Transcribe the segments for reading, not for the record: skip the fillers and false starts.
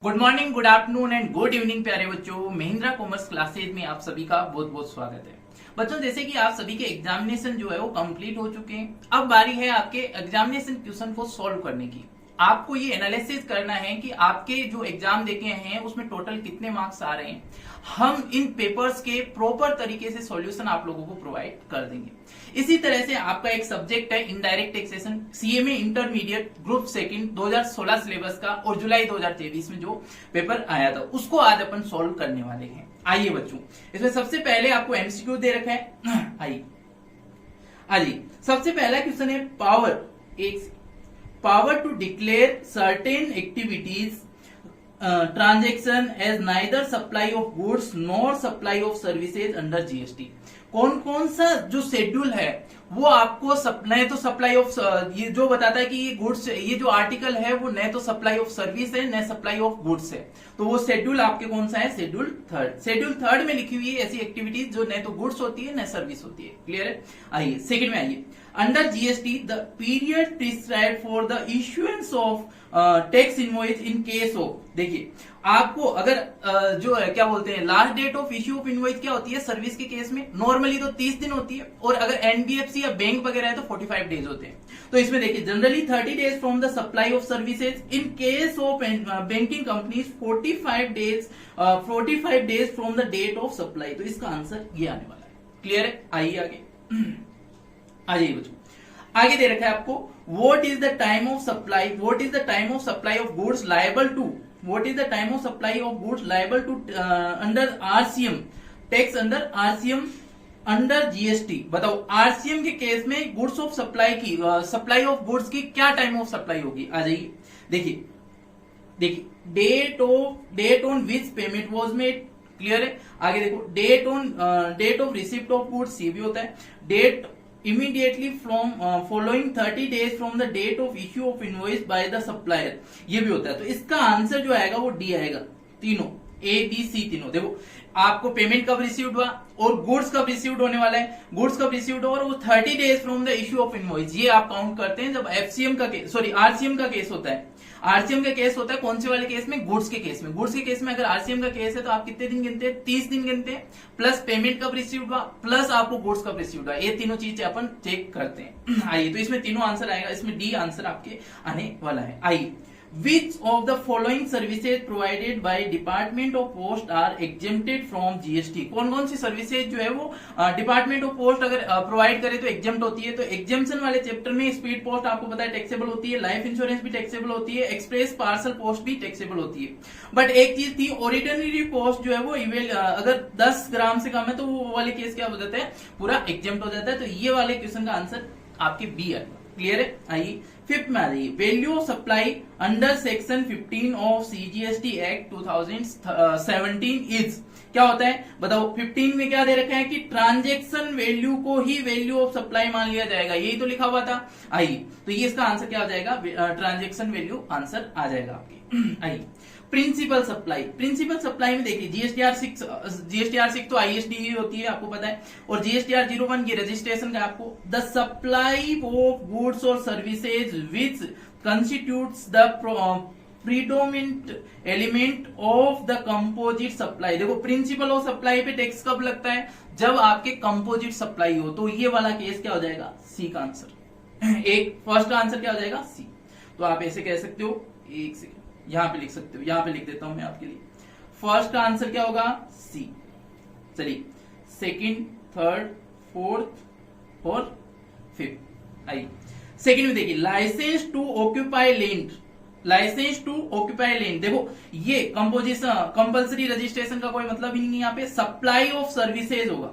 Good morning, good afternoon and good evening प्यारे बच्चों। Mahindra commerce classes में आप सभी का बहुत बहुत स्वागत है। बच्चों, जैसे कि आप सभी के एग्जामिनेशन जो है वो कंप्लीट हो चुके हैं। अब बारी है आपके एग्जामिनेशन क्वेश्चन को सॉल्व करने की। आपको ये एनालिसिस करना है कि आपके जो एग्जाम देके हैं उसमें टोटल कितने मार्क्स आ रहे हैं। हम इन पेपर्स के प्रॉपर तरीके से सॉल्यूशन आप लोगों को प्रोवाइड कर देंगे। इसी तरह से आपका एक सब्जेक्ट है indirect taxation, CMA intermediate group second 2016 syllabus का और जुलाई 2023 में जो पेपर आया था उसको आज अपन सॉल्व करने वाले हैं। आइए बच्चों, इसमें सबसे पहले आपको एमसीक्यू दे रखा है। आइए सबसे पहला क्वेश्चन है power to declare certain activities transaction as neither supply of goods nor supply of services under GST. कौन कौन सा जो शेड्यूल है वो आपको न तो सप्लाई ऑफ ये जो बताता है कि ये गुड्स, ये जो आर्टिकल है वो न तो सप्लाई ऑफ सर्विस है न सप्लाई ऑफ गुड्स है। तो वो शेड्यूल आपके कौन सा है? शेड्यूल थर्ड में लिखी हुई है ऐसी एक्टिविटीज जो न तो गुड्स होती है न सर्विस होती है। क्लियर है? आइए सेकंड में आइए। Under GST the period prescribed for the issuance of tax invoice in case of, देखिए आपको अगर जो है क्या बोलते हैं last date of issue of invoice क्या होती है सर्विस के केस में? नॉर्मली तो 30 दिन होती है और अगर एनबीएफसी या बैंक वगैरह है तो 45 डेज होते हैं। तो इसमें देखिए generally 30 days from the supply of services, in case of banking companies 45 days from the date of supply. तो इसका आंसर ये आने वाला है। क्लियर है? आइए आगे आ जाइए बच्चों। आगे दे रखा है आपको what is the time of supply of goods liable to under RCM tax under RCM under GST. बताओ आरसीएम के केस में goods of supply of goods की क्या टाइम ऑफ सप्लाई होगी? आ जाइए देखिए date on which payment was made. Clear है? आगे देखो date of receipt of goods, ये भी होता है। Date immediately from following 30 days from the date of issue of invoice by the supplier, ये भी होता है। तो इसका आंसर जो आएगा वो डी आएगा। तीनों ए बी सी तीनों। देखो आपको पेमेंट कब रिसीव्ड हुआ और गुड्स कब रिसीव्ड होने वाला है। गुड्स कब रिसीव्ड हो और वो 30 days from the issue of invoice, ये आप काउंट करते हैं जब एफसीएम का आरसीएम का केस होता है। आरसीएम का केस होता है कौन से वाले केस में? गुड्स के केस में। गुड्स के केस में अगर आरसीएम का केस है तो आप कितने दिन गिनते हैं? 30 दिन गिनते हैं, प्लस पेमेंट कब रिसीव्ड हुआ प्लस आपको गुड्स कब रिसीव्ड हुआ। ये तीनों चीजें अपन चेक करते हैं। आइए तो इसमें तीनों आंसर आएगा, इसमें डी आंसर आपके आने वाला है। आइए Which of the following services provided by Department of Post are exempted from GST? कौन कौन सी सर्विसेज जो है वो डिपार्टमेंट ऑफ पोस्ट अगर प्रोवाइड करे तो एग्जेम्प्ट होती है। तो एग्जेम्पशन वाले चैप्टर में स्पीड पोस्ट आपको पता है टैक्सेबल होती है, लाइफ इंश्योरेंस भी टैक्सेबल होती है, एक्सप्रेस पार्सल पोस्ट भी टैक्सेबल होती है। बट एक चीज थी, ऑर्डिनरी पोस्ट जो है वो अगर 10 ग्राम से कम है तो वो वाले केस क्या हो जाता है? पूरा एग्जेम्प्ट हो जाता है। तो ये वाले क्वेश्चन का आंसर आपके बी है। क्लियर है? आइए फिफ्थ में आ जाइए। Value of supply under section 15 of CGST act 2017 is, क्या होता है बताओ? 15 में क्या दे रखा है कि ट्रांजैक्शन वैल्यू को ही वैल्यू ऑफ सप्लाई मान लिया जाएगा, यही तो लिखा हुआ था। आइए तो ये इसका आंसर क्या हो जाएगा? ट्रांजैक्शन वैल्यू आंसर आ जाएगा आपके। आइए प्रिंसिपल सप्लाई में देखिए जीएसटीआर 6 तो आईएसडी ही होती है, आपको पता है। और जीएसटीआर 01 ये रजिस्ट्रेशन का आपको द सप्लाई ऑफ गुड्स और services which constitutes the predominant element of the composite supply. देखो प्रिंसिपल ऑफ सप्लाई पे टैक्स कब लगता है? जब आपके कंपोजिट सप्लाई हो। तो ये वाला केस क्या हो जाएगा? सी का आंसर। एक फर्स्ट आंसर क्या हो जाएगा? सी। तो आप ऐसे कह सकते हो, एक सेकेंड यहां पे लिख सकते हो, यहां पे लिख देता हूं मैं आपके लिए। फर्स्ट आंसर क्या होगा? सी। चलिए सेकंड, थर्ड, फोर्थ और फिफ्थ। आइए सेकंड में देखिए लाइसेंस टू ऑक्यूपाई लैंड। देखो ये कंपोजिशन कंपल्सरी रजिस्ट्रेशन का कोई मतलब ही नहीं है। यहाँ पे सप्लाई ऑफ सर्विसेज होगा,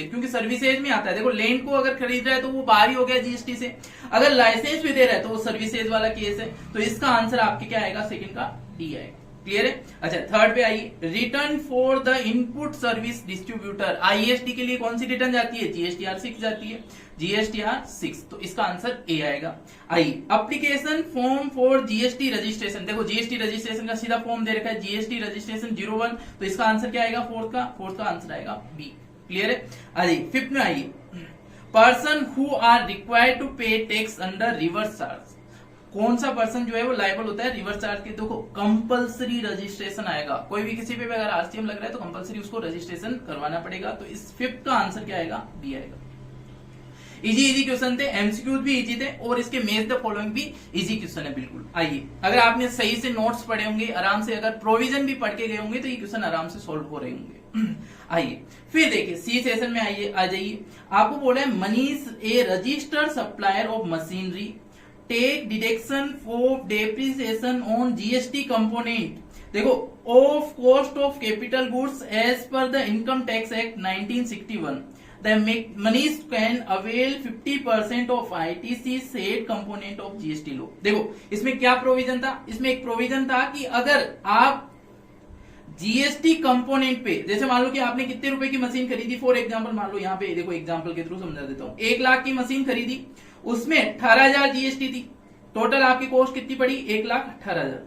क्योंकि सर्विसेज में आता है। देखो लैंड को अगर खरीद रहा है तो वो बाहर ही हो गया जीएसटी से, अगर लाइसेंस भी दे रहा है तो वो सर्विसेज वाला केस है। तो इसका आंसर आपके क्या आएगा? सेकंड का डी आएगा। क्लियर है? अच्छा थर्ड पे आइए। Return for the input service distributor, IST के लिए कौन सी रिटर्न जाती है? जीएसटीआर 6 जाती है, जीएसटीआर 6। तो इसका आंसर ए आएगा। आइए application form for GST registration. देखो जीएसटी रजिस्ट्रेशन का सीधा फॉर्म दे रखा है, जीएसटी रजिस्ट्रेशन 01। तो इसका आंसर क्या आएगा? फोर्थ का आंसर आएगा बी। क्लियर है? आइए फिफ्थ में आइए। Person who are required to pay tax under reverse charge. कौन सा पर्सन जो है वो लायबल होता है रिवर्स चार्ज के? देखो कंपलसरी रजिस्ट्रेशन आएगा, कोई भी किसी पे भी अगर आरसीएम लग रहा है तो कंपलसरी उसको रजिस्ट्रेशन करवाना पड़ेगा। तो इस फिफ्थ का आंसर क्या आएगा? बी आएगा। इजी क्वेश्चन थे, एमसीक्यूज भी इजी थे और इसके मैच द फॉलोइंग भी इजी क्वेश्चन है बिल्कुल। आइए, अगर आपने सही से नोट्स पढ़े होंगे, आराम से अगर प्रोविजन भी पढ़ के गए होंगे तो ये क्वेश्चन आराम से सोल्व हो रहे होंगे। आइए फिर देखिए सी सेशन में आइए आ जाइए। आपको बोला है Manish a registered supplier of machinery take deduction for depreciation on GST component, देखो of cost of capital goods as per the income tax act 1961। Manish can avail 50% of ITC said component of GST law। देखो इसमें क्या provision था? इसमें एक provision था कि अगर आप जीएसटी कंपोनेंट पे, जैसे मान लो कि आपने कितने रुपए की मशीन खरीदी, फॉर एग्जांपल मान लो यहाँ पे देखो एग्जांपल के थ्रू समझा देता हूँ, 1 लाख की मशीन खरीदी, उसमें 18,000 जीएसटी थी, टोटल आपकी कॉस्ट कितनी पड़ी? 1,18,000।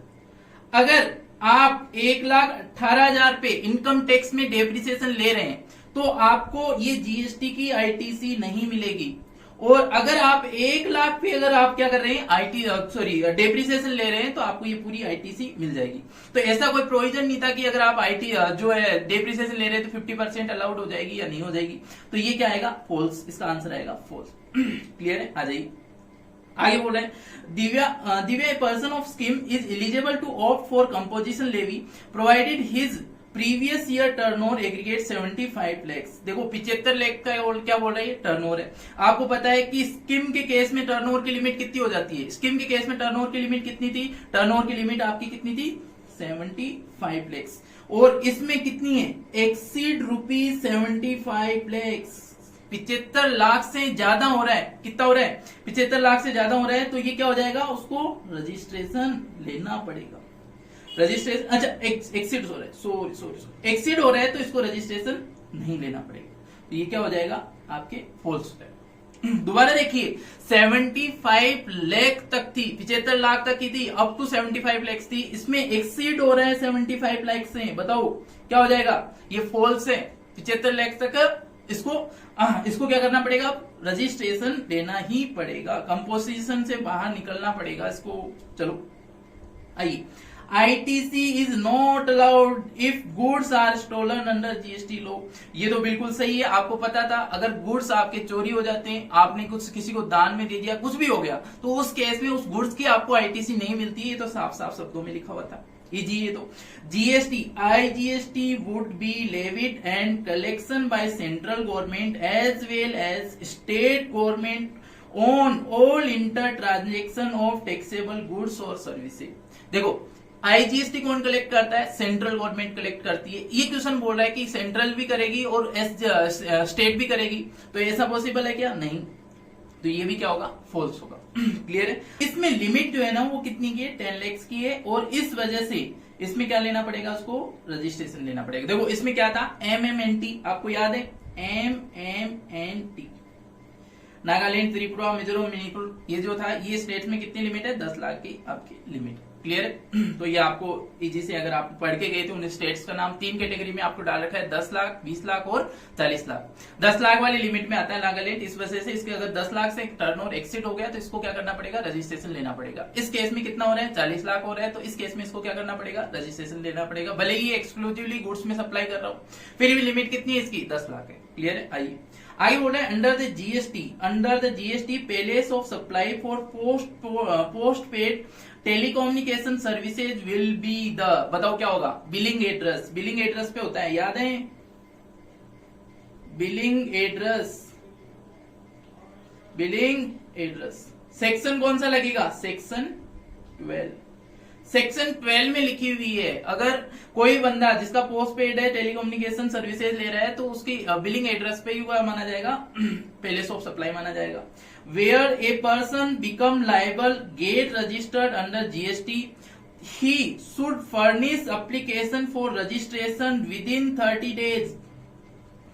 अगर आप 1,18,000 पे इनकम टैक्स में डेप्रिसिएशन ले रहे हैं तो आपको ये जीएसटी की आईटीसी नहीं मिलेगी। और अगर आप 1 लाख पे अगर आप क्या कर रहे हैं डेप्रिसिएशन ले रहे हैं तो आपको ये पूरी आईटीसी मिल जाएगी। तो ऐसा कोई प्रोविजन नहीं था कि अगर आप आईटी जो है डेप्रिसिएशन ले रहे हैं तो 50% अलाउड हो जाएगी या नहीं हो जाएगी। तो ये क्या आएगा? फॉल्स। इसका आंसर आएगा फॉल्स। क्लियर है? आ जाइए आगे बोल रहे हैं Divya person of scheme is eligible to opt for composition levy provided his previous year turnover aggregate 75 lakh. देखो 75 लाख का क्या बोल रहा है? टर्नओवर है। आपको पता है कि स्कीम के केस में टर्नओवर की लिमिट कितनी हो जाती है? स्कीम के केस में टर्नओवर की लिमिट कितनी थी? टर्नओवर की लिमिट आपकी कितनी थी? 75 लाख। और इसमें कितनी है? Exceed rupees 75 lakh. 75 लाख से ज्यादा हो रहा है। कितना हो रहा है? 75 लाख से ज्यादा हो रहा है तो ये क्या हो जाएगा? उसको रजिस्ट्रेशन लेना पड़ेगा। रजिस्ट्रेशन अच्छा एक्सीड हो रहा है, सॉरी एक्सीड हो रहा है तो इसको रजिस्ट्रेशन नहीं लेना पड़ेगा। तो ये क्या हो जाएगा? आपके फॉल्स है। दोबारा देखिए 75 लाख तक थी, 75 लाख तक की थी, अप टू 75 लाख थी, इसमें एक्सीड हो रहा है 75 लाख से, बताओ क्या हो जाएगा? ये फॉल्स है। 75 लाख तक इसको क्या करना पड़ेगा? रजिस्ट्रेशन लेना ही पड़ेगा, कंपोजिशन से बाहर निकलना पड़ेगा इसको। चलो आइए, ITC is not allowed if goods are stolen under GST law। ये तो बिल्कुल सही है, आपको पता था अगर गुड्स आपके चोरी हो जाते हैं, आपने कुछ किसी को दान में दे दिया, कुछ भी हो गया, तो उस केस में उस गुड्स की आपको ITC नहीं मिलती है। तो साफ साफ शब्दों में लिखा हुआ था। इजी है तो IGST would be levied and collection by central government as well as state government on all inter transaction of taxable goods or services। देखो आईजीएसटी कौन कलेक्ट करता है? सेंट्रल गवर्नमेंट कलेक्ट करती है। ये क्वेश्चन बोल रहा है कि सेंट्रल भी करेगी और स्टेट भी करेगी, तो ऐसा पॉसिबल है क्या? नहीं। तो ये भी क्या होगा? फॉल्स होगा। क्लियर है? इसमें लिमिट जो है ना वो कितनी की है? 10 लाख की है। और इस वजह से इसमें क्या लेना पड़ेगा? उसको रजिस्ट्रेशन लेना पड़ेगा। देखो इसमें क्या था? MMNT, आपको याद है? MMNT, नागालैंड, त्रिपुरा, मिजोरम, मणिपुर, ये जो था, ये स्टेट में कितनी लिमिट है? 10 लाख की आपकी लिमिट। क्लियर है? तो ये आपको इजी से, अगर आप पढ़ के गए थे उन स्टेट्स का नाम 3 कैटेगरी में आपको डाल रखा है, 10 लाख, 20 लाख और 40 लाख। 10 लाख वाली लिमिट में आता है नागालैंड। इस वजह से इसके अगर 10 लाख से टर्नओवर एक्सीड हो गया तो इसको क्या करना पड़ेगा? रजिस्ट्रेशन लेना पड़ेगा। इस केस में कितना हो रहा है? 40 लाख हो रहा है, तो इस केस में इसको क्या करना पड़ेगा? रजिस्ट्रेशन लेना पड़ेगा। भले ही एक्सक्लूसिवली गुड्स में सप्लाई कर रहा हूं, फिर भी लिमिट कितनी है इसकी? 10 लाख है। क्लियर है? आइए आगे बोल रहे हैं under the GST palace of supply for post paid telecommunication services will be the, बताओ क्या होगा? Billing address. बिलिंग एड्रेस पे होता है, याद है? बिलिंग एड्रेस सेक्शन कौन सा लगेगा? सेक्शन 12। सेक्शन 12 में लिखी हुई है, अगर कोई बंदा जिसका पोस्ट पेड है टेलीकम्युनिकेशन सर्विसेज ले रहा है तो उसकी बिलिंग एड्रेस पे ही माना जाएगा, प्लेस ऑफ सप्लाई माना जाएगा। Where a person become liable get registered under GST he should furnish application for registration within 30 days.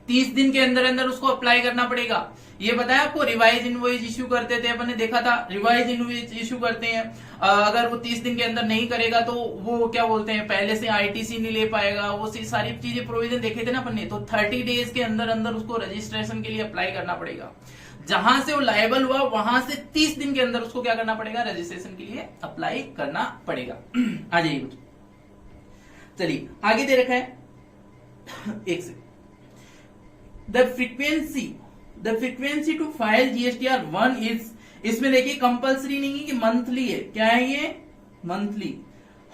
30 दिन के अंदर अंदर उसको अप्लाई करना पड़ेगा। ये बताया आपको, रिवाइज इनवॉइस इश्यू करते थे अपन ने, देखा था रिवाइज इनवॉइस इश्यू करते हैं, अगर वो 30 दिन के अंदर नहीं करेगा तो वो क्या बोलते हैं, पहले से आईटीसी नहीं ले पाएगा, वो सारी चीजें प्रोविजन देखे थे ना अपन ने। तो 30 डेज के अंदर अंदर उसको रजिस्ट्रेशन के लिए अप्लाई करना पड़ेगा। जहां से वो लायबल हुआ वहां से 30 दिन के अंदर उसको क्या करना पड़ेगा, रजिस्ट्रेशन के लिए अप्लाई करना पड़ेगा। आ जाइए बच्चों, चलिए आगे दे रखा है एक से the frequency to file GSTR 1 is, इसमें देखिए कंपलसरी नहीं है कि मंथली है, क्या है ये, मंथली।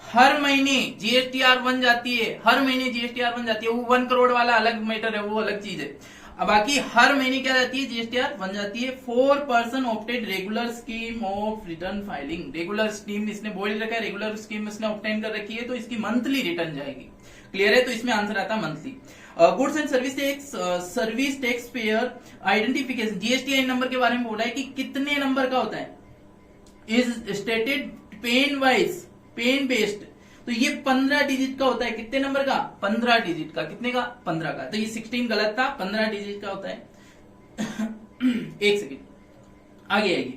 हर महीने जीएसटीआर 1 जाती है, हर महीने जीएसटीआर 1 जाती है। वो 1 करोड़ वाला अलग मैटर है, वो अलग चीज है। अब बाकी हर महीने क्या जाती है, जीएसटीआर 1 जाती है। 4 person opted regular scheme of return filing, regular scheme इसने बोल रखा है, रेगुलर स्कीम इसने ऑप्टेन कर रखी है, तो इसकी मंथली रिटर्न जाएगी। क्लियर है, तो इसमें आंसर आता है monthly. Goods and service tax payer identification, GST number के बारे में बोला है कि कितने नंबर का होता है, is stated PAN wise, PAN based, तो ये 15 डिजिट का होता है। कितने नंबर का, 15 डिजिट का। कितने का, 15 का। तो ये 16 गलत था, 15 डिजिट का होता है। एक सेकेंड, आगे आएगी।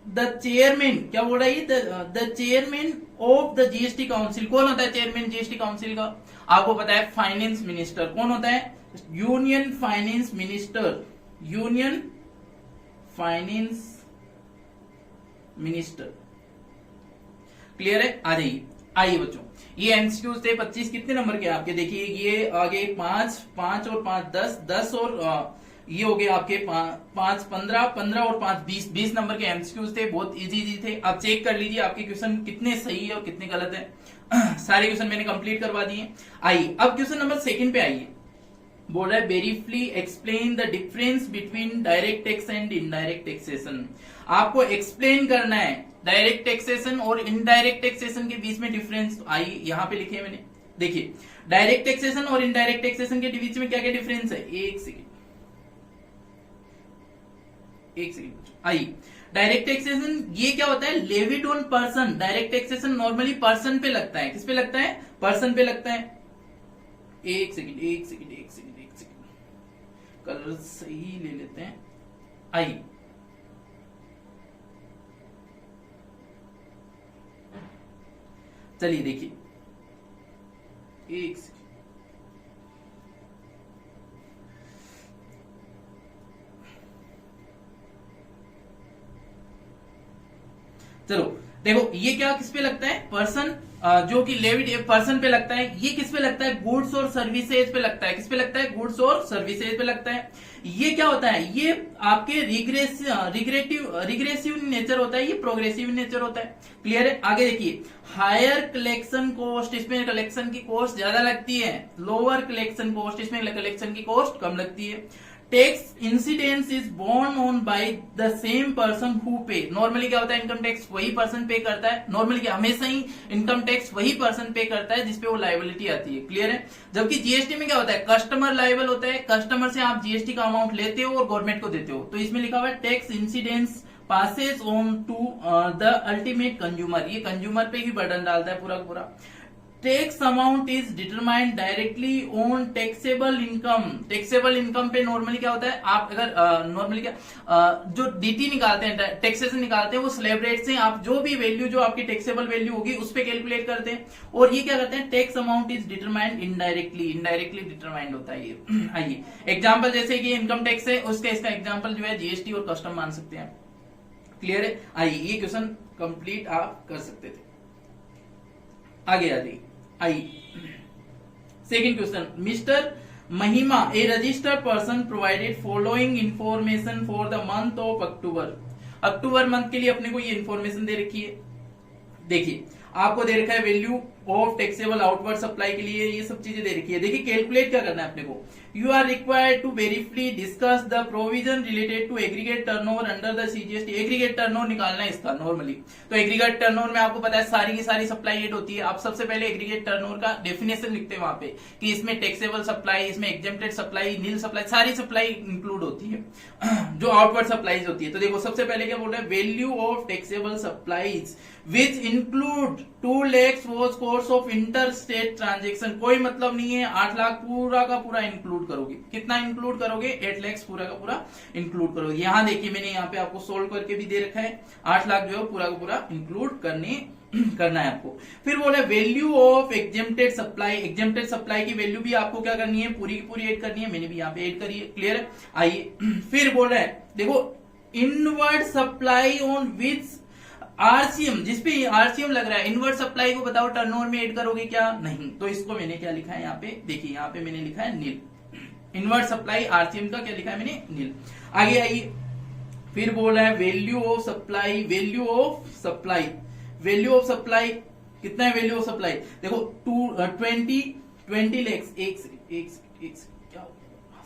द चेयरमैन, क्या बोल रहा है, the chairman of the GST council, कौन होता है चेयरमैन जीएसटी काउंसिल का, आपको पता है फाइनेंस मिनिस्टर। कौन होता है, union finance minister, union finance minister. Clear है, आ जाइए। आइए बच्चों, ये एमसीक्यू थे 25, कितने नंबर के आपके, देखिए ये आगे 5 और 5 10 और ये हो गए आपके 5 15 और 5 20 नंबर के एमसीक्यूज थे, बहुत इजी थे। आप चेक कर लीजिए आपके क्वेश्चन कितने सही है और कितने गलत है। सारे क्वेश्चन मैंने कंप्लीट करवा दिए। आइए अब क्वेश्चन नंबर 2 पे आइए। बोल रहा है briefly explain the difference between direct tax and indirect taxation. आपको एक्सप्लेन करना है डायरेक्ट टैक्सेशन और इनडायरेक्ट टैक्सेशन के बीच में डिफरेंस। आइए यहां पे लिखे मैंने, देखिए डायरेक्ट टैक्सेशन और इनडायरेक्ट टैक्सेशन के बीच में क्या क्या डिफरेंस है। एक सेकेंड आइए, डायरेक्ट टैक्सेशन ये क्या होता है, levied on person. Direct taxation normally person पे लगता है, किस पे लगता है, पर्सन पे लगता है। एक सेकेंड कलर सही ले लेते हैं। आइए चलिए देखिए, एक सेकेंड, चलो देखो ये क्या किस पे लगता है, पर्सन, जो कि लेविड पर्सन पे लगता है। ये किस पे लगता है, गुड्स और सर्विसेज पे लगता है। किस पे लगता है, गुड्स और सर्विसेज पे लगता है। ये क्या होता है, ये आपके रिग्रेसिव नेचर होता है, ये प्रोग्रेसिव नेचर होता है। क्लियर है, आगे देखिए। हायर कलेक्शन कॉस्ट, इसमें कलेक्शन की कॉस्ट ज्यादा लगती है। लोअर कलेक्शन कॉस्ट, इसमें कलेक्शन की कॉस्ट कम लगती है। Tax incidence is borne on by the same person who pay. Normally क्या होता है, इनकम टैक्स वही पर्सन पे करता है। नॉर्मली क्या, हमेशा ही इनकम टैक्स वही पर्सन पे करता है जिसपे वो लायबिलिटी आती है। क्लियर है, जबकि जीएसटी में क्या होता है, कस्टमर लायबल होता है। कस्टमर से आप जीएसटी का अमाउंट लेते हो और गवर्नमेंट को देते हो। तो इसमें लिखा हुआ है tax incidence passes on to the ultimate consumer. ये कंज्यूमर पे ही बर्डन डालता है पूरा का पूरा। Tax amount is determined directly on taxable income. Taxable income पे नॉर्मली क्या होता है, आप अगर नॉर्मली क्या जो डीटी निकालते हैं, टैक्सेशन निकालते हैं, वो स्लैब रेट से आप जो भी वैल्यू, जो आपकी टैक्सेबल वैल्यू होगी उस पे कैलकुलेट करते हैं। और ये क्या करते हैं, tax amount is determined indirectly determined होता है ये। आइए एग्जाम्पल, जैसे कि इनकम टैक्स है उसका इसका एग्जाम्पल जो है जीएसटी और कस्टम मान सकते हैं। क्लियर है, आइए ये क्वेश्चन कंप्लीट आप कर सकते थे। आगे आ जाइए। Second question, mister Mahima a registered person provided following information for the month of October. October month के लिए अपने को ये इंफॉर्मेशन दे रखी है। देखिए आपको दे रखा है value of taxable outward supply के लिए ये सब चीजें दे रखी है। देखिए कैलकुलेट क्या करना है अपने को, you are required to briefly discuss the provision related to aggregate turnover under the CGST. Aggregate turnover निकालना है इसका नॉर्मली। तो एग्रीगेट टर्नओवर में आपको पता है सारी की सारी सप्लाई एड होती है। आप सबसे पहले एग्रीगेट टर्नओवर का डेफिनेशन लिखते हैं वहां पे कि इसमें टैक्सेबल सप्लाई, इसमें एग्जेम्प्टेड सप्लाई, नील सप्लाई, सारी सप्लाई इंक्लूड होती है जो आउटवर्ड सप्लाईज होती है। तो देखो सबसे पहले क्या बोल रहे हैं, value of taxable supplies which include 2 lakhs was course of inter state transaction. कोई मतलब नहीं है 8 लाख पूरा का पूरा इंक्लूड करोगे। कितना इंक्लूड करोगे, 8 lakhs पूरा का पूरा इंक्लूड करोगे। यहां देखिए मैंने यहाँ पे आपको सोल्व करके भी दे रखा है, 8 लाख जो है पूरा का पूरा इंक्लूड करने करना है आपको। फिर बोला value of exempted supply, exempted supply की वैल्यू भी आपको क्या करनी है, पूरी की पूरी ऐड करनी है, मैंने भी यहाँ पे ऐड करी है, क्लियर है। आइए फिर बोल रहा है देखो inward supply on which RCM, जिसपे आरसीएम लग रहा है, इनवर्ड सप्लाई को बताओ टर्नओवर में ऐड करोगे क्या, नहीं, तो इसको मैंने क्या लिखा है यहाँ पे, देखिए यहाँ पे मैंने लिखा है नील, इनवर्ड सप्लाई आरसीएम का क्या लिखा है मैंने, नील। आगे आइए फिर बोल रहा है value of supply, value of supply, value of supply कितना है, वैल्यू ऑफ सप्लाई देखो 20 लैक्स, क्या हो गया?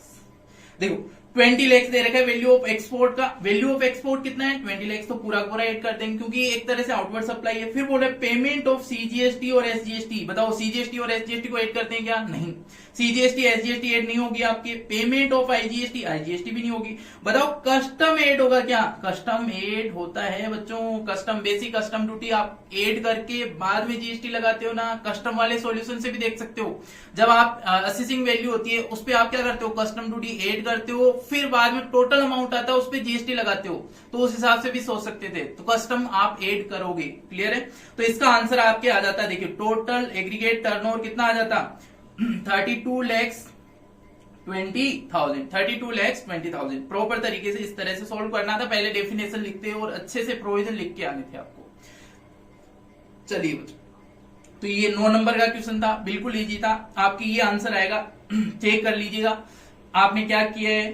देखो 20 लैक्स दे रखा है वैल्यू ऑफ एक्सपोर्ट का, वैल्यू ऑफ एक्सपोर्ट कितना है 20 लैक्स, तो पूरा पूरा ऐड कर देंगे क्योंकि एक तरह से आउटवर्ड सप्लाई है। फिर बोले पेमेंट ऑफ सीजीएसटी और एसजीएसटी, बताओ सीजीएसटी और एसजीएसटी को ऐड करते हैं क्या, नहीं, सीजीएसटी एसजीएसटी ऐड नहीं होगी आपकी। पेमेंट ऑफ आईजीएसटी, आईजीएसटी भी नहीं होगी। बताओ कस्टम ऐड होगा क्या, कस्टम ऐड होता है बच्चों, कस्टम बेसिक कस्टम ड्यूटी आप ऐड करके बाद में जीएसटी लगाते हो ना, कस्टम वाले सॉल्यूशन से भी देख सकते हो, जब आप असेसिंग वैल्यू होती है उस पर आप क्या करते हो, कस्टम ड्यूटी ऐड करते हो, फिर बाद में टोटल अमाउंट आता है उस पर जीएसटी लगाते हो, तो उस हिसाब से भी सोच सकते थे, तो कस्टम आप ऐड करोगे, क्लियर है। तो इसका आंसर आपके आ जाता है, देखिए टोटल एग्रीगेट टर्नओवर कितना आ जाता 32 लैक्स 20,000 प्रॉपर तरीके से इस तरह से सॉल्व करना था, पहले डेफिनेशन लिखते और अच्छे से प्रोविजन लिख के आने थे आपको। चलिए तो ये 9 नंबर का क्वेश्चन था, बिल्कुल इजी था, आपकी ये आंसर आएगा, चेक कर लीजिएगा आपने क्या किया है,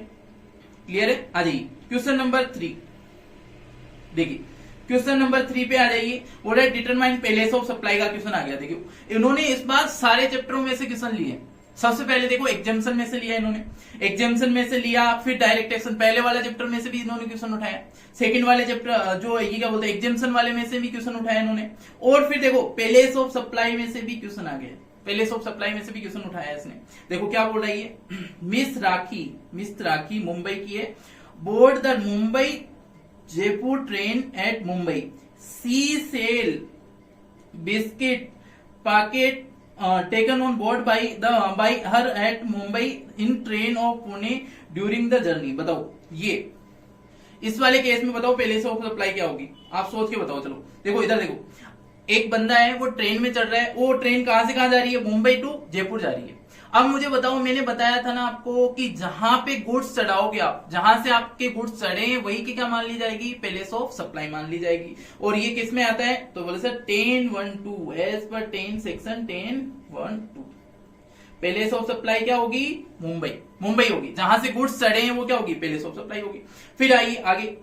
क्लियर है। आ जाइए क्वेश्चन नंबर 3, देखिए क्वेश्चन नंबर 3 पे आ जाइए, बोल रहा है डिटरमाइन पैलेस ऑफ सप्लाई का क्वेश्चन आ गया। देखिए इन्होंने इस बार सारे चैप्टरों में से क्वेश्चन लिए, सबसे पहले देखो एग्जाम्पशन में से लिया इन्होंने, एग्जाम्पशन में से लिया, फिर डायरेक्ट एक्शन पहले वाला चैप्टर में से भी इन्होंने क्वेश्चन उठाया, सेकंड वाले चैप्टर जो ये क्या बोलते हैं एग्जाम्पशन वाले में से भी क्वेश्चन उठाया इन्होंने, और फिर देखो पैलेस ऑफ सप्लाई में से भी क्वेश्चन आ गए, पैलेस ऑफ सप्लाई में से भी क्वेश्चन उठाया इसने। देखो क्या बोल रहा है ये, मिस राखी मुंबई की है, board the Mumbai Jaipur train at Mumbai, she sell biscuit packet taken on board by her at Mumbai in train of Pune during the journey. बताओ ये इस वाले केस में बताओ पैलेस ऑफ सप्लाई क्या होगी, आप सोच के बताओ। चलो देखो इधर देखो, एक बंदा है वो ट्रेन में चढ़ रहा है, वो ट्रेन कहां से कहां जा रही है, मुंबई टू जयपुर जा रही है। अब मुझे बताओ, मैंने बताया था ना आपको कि जहां पे गुड्स चढ़ाओगे आप, जहां से आपके गुड्स चढ़े वही की क्या मान ली जाएगी, पैलेस ऑफ सप्लाई मान ली जाएगी। और ये किस में आता है, तो बोले sir 10(1)(2) as per 10 section 10(1)(2) palace of supply क्या होगी, मुंबई होगी, जहां से गुड्स चढ़े हैं वो क्या होगी, पैलेस ऑफ सप्लाई होगी। फिर आइए आगे,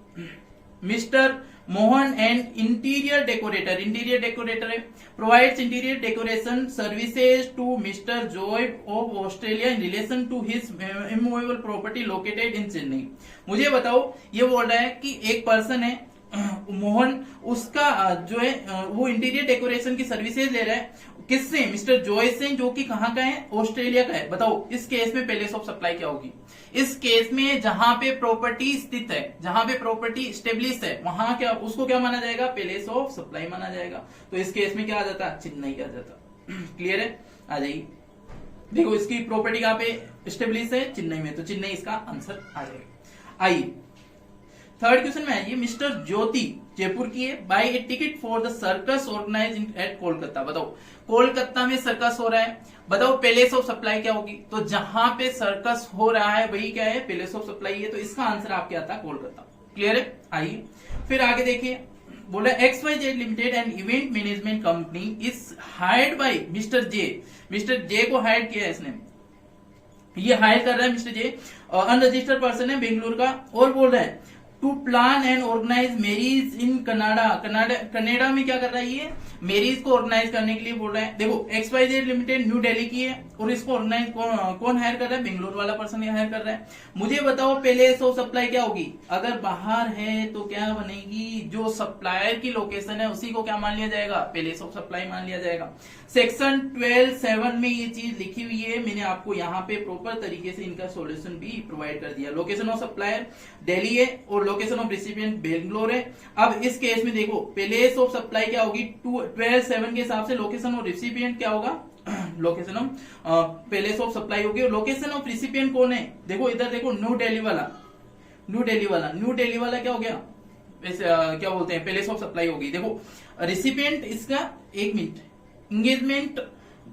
mister Mohan and interior decorator है, provides interior decoration services to mister Joy of Australia in relation to his immovable property located in Chennai. मुझे बताओ, ये बोल रहा है कि एक पर्सन है मोहन, उसका जो है वो इंटीरियर डेकोरेशन की सर्विसेज ले रहा है, किससे, मिस्टर जॉय से, जो कि कहां का है, ऑस्ट्रेलिया का है। बताओ इस केस में पैलेस ऑफ सप्लाई क्या होगी, इस केस में जहां पे प्रॉपर्टी स्थित है, जहां पे प्रॉपर्टी स्टेब्लिश है, वहां क्या, उसको क्या माना जाएगा, पैलेस ऑफ सप्लाई माना जाएगा। तो इस केस में क्या आ जाता, चेन्नई आ जाता, क्लियर है। आ जाइए देखो, इसकी प्रॉपर्टी कहां पे स्टेब्लिश है, चेन्नई में, तो चेन्नई इसका आंसर आ जाएगा। आइए थर्ड क्वेश्चन में आइए, मिस्टर ज्योति जयपुर की है, buy a ticket for the circus organise at Kolkata. बताओ कोलकाता में सर्कस हो रहा है, बताओ पैलेस ऑफ सप्लाई क्या होगी, तो जहां पे सर्कस हो रहा है वही क्या है, पैलेस ऑफ सप्लाई है, तो इसका आंसर आपके आता है कोलकाता, क्लियर है। आइए फिर आगे देखिए, बोला XYZ limited and event management company is hired by mister J को हायर किया है इसने, ये हायर कर रहा है मिस्टर जे, अनरजिस्टर्ड पर्सन है बेंगलुरु का, और बोल रहा है to plan and organise marriage in Canada में क्या कर रहा है, ये मैरिज को ऑर्गेनाइज करने के लिए बोल रहा है। देखो XYZ लिमिटेड न्यू दिल्ली की है, और इसको ऑर्गेनाइज कौन हायर कर रहा है, बेंगलुरु वाला पर्सन हायर कर रहा है। मुझे बताओ पैलेस ऑफ सप्लाई क्या होगी, अगर बाहर है तो क्या बनेगी, जो सप्लायर की लोकेशन है उसी को क्या मान लिया जाएगा, पैलेस ऑफ सप्लाई मान लिया जाएगा। सेक्शन 12(7) में ये चीज लिखी हुई है, मैंने आपको यहाँ पे प्रॉपर तरीके से इनका सॉल्यूशन भी प्रोवाइड कर दिया। लोकेशन ऑफ सप्लायर दिल्ली है और लोकेशन ऑफ रिसिपिएंट बेंगलोर है। अब इस केस में देखो पैलेस ऑफ सप्लाई क्या होगी, 12(7) के हिसाब से लोकेशन ऑफ रिसिपिएंट क्या होगा, location of palace of supply होगी। और लोकेशन ऑफ रिसिपिएंट कौन है, देखो इधर देखो न्यू दिल्ली वाला क्या हो गया, क्या बोलते हैं, प्लेस ऑफ सप्लाई होगी। देखो रिसिपिएंट इसका, एक मिनट, एंगेजमेंट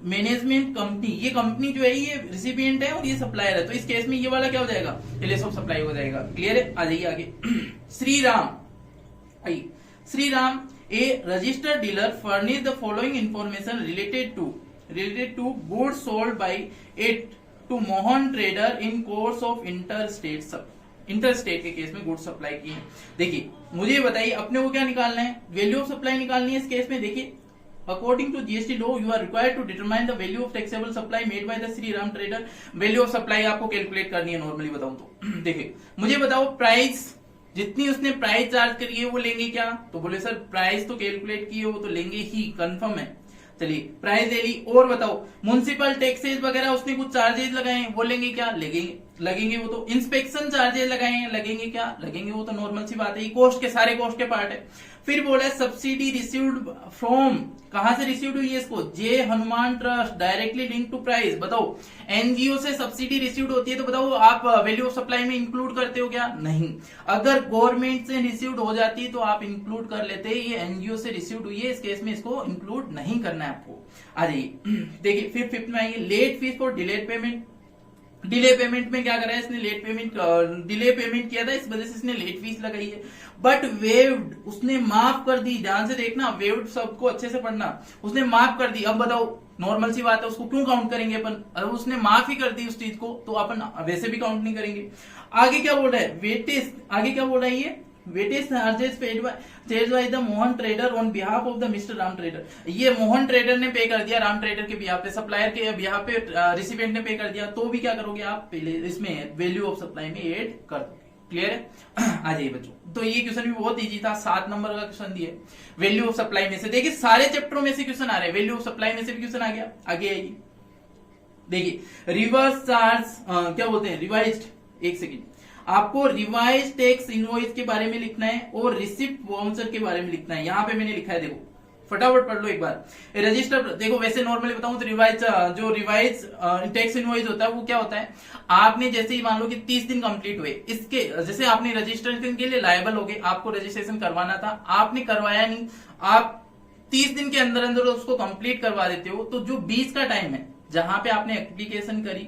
मैनेजमेंट कंपनी, ये कंपनी जो है ये रिसिपिएंट है और ये सप्लायर है, तो इस केस में ये वाला क्या हो जाएगा, प्लेस ऑफ सप्लाई हो जाएगा। क्लियर है, आ जाइए आगे। Shri Ram a registered dealer furnish the following information related to goods sold by it to Mohan trader in course of interstate के केस में गुड्स सप्लाई की है। देखिए मुझे बताइए अपने को क्या निकालना है, वैल्यू ऑफ सप्लाई निकालनी है इस केस में। देखिए according to GST law you are required to determine the value of taxable supply made by the Shri Ram trader. Value of supply आपको कैलकुलेट करनी है नॉर्मली बताऊं तो। देखिए मुझे बताओ प्राइस, जितनी उसने प्राइस चार्ज करी है वो लेंगे क्या, तो बोले सर प्राइस तो कैलकुलेट की है वो तो लेंगे ही, कंफर्म है। चलिए प्राइस ले ली, और बताओ म्युनिसिपल टैक्सेस वगैरह उसने कुछ चार्जेस लगाए हैं वो लेंगे क्या, लगेंगे वो तो। इंस्पेक्शन चार्जेस लगाए हैं लगेंगे क्या, लगेंगे वो तो, नॉर्मल सी बात है, ये कॉस्ट के सारे कॉस्ट के पार्ट है। फिर बोला सब्सिडी रिसीव्ड फ्रॉम, कहां से रिसीव्ड हुई है इसको, Jai Hanuman trust, directly link to price. बताओ एनजीओ से सब्सिडी रिसीव्ड होती है तो बताओ आप वैल्यू ऑफ सप्लाई में इंक्लूड करते हो क्या, नहीं। अगर गवर्नमेंट से रिसीव्ड हो जाती है तो आप इंक्लूड कर लेते हैं, ये एनजीओ से रिसीव्ड हुई है, इस केस में इसको इंक्लूड नहीं करना है आपको। आ जाइए देखिए फिर फिफ्थ में आएंगे, late fee for delayed payment. Delay payment में क्या करा है इसने, डिले पेमेंट किया था, इस वजह से इसने लेट फीस लगाई है, बट वेव्ड, उसने माफ कर दी। ध्यान से देखना, वेव्ड सबको अच्छे से पढ़ना, उसने माफ कर दी। अब बताओ नॉर्मल सी बात है, उसको क्यों काउंट करेंगे अपन, अगर उसने माफ ही कर दी उस चीज को तो अपन वैसे भी काउंट नहीं करेंगे। आगे क्या बोल रहा है, वेटेज, आगे क्या बोल रहा है ये, weightage charges paid by the Mohan trader on behalf of the mister Ram trader. ये मोहन ट्रेडर ने पे कर दिया राम ट्रेडर के बिहाफ पे, सप्लायर के बिहाफ पे रिसिपिएंट ने पे कर दिया, तो भी क्या करोगे आप, पहले इसमें वैल्यू ऑफ सप्लाई में ऐड कर दोगे। क्लियर है, आ जाइए बच्चों। तो ये क्वेश्चन भी बहुत इजी था, 7 नंबर का क्वेश्चन दिया वैल्यू ऑफ सप्लाई में से। देखिए सारे चैप्टरों में से क्वेश्चन आ रहे हैं, वैल्यू ऑफ सप्लाई में से भी क्वेश्चन आ गया। आगे आइए देखिए रिवर्स चार्ज क्या बोलते हैं, रिवाइज्ड, एक सेकेंड, आपको रिवाइज टैक्स इनवॉइस के बारे में लिखना है और रिसिप्ट वाउचर के बारे में लिखना है। यहां पे मैंने लिखा है, देखो फटाफट पढ़ लो एक बार। रजिस्टर, देखो वैसे नॉर्मली बताऊं तो रिवाइज टैक्स इनवॉइस होता है वो क्या होता है, आपने जैसे ही मान लो कि 30 दिन कंप्लीट हुए, इसके जैसे आपने रजिस्ट्रेशन के लिए लायबल हो गए, आपको रजिस्ट्रेशन करवाना था, आपने करवाया नहीं, आप 30 दिन के अंदर अंदर उसको कंप्लीट करवा देते हो, तो जो बीच का टाइम है जहां पे आपने एप्लीकेशन करी,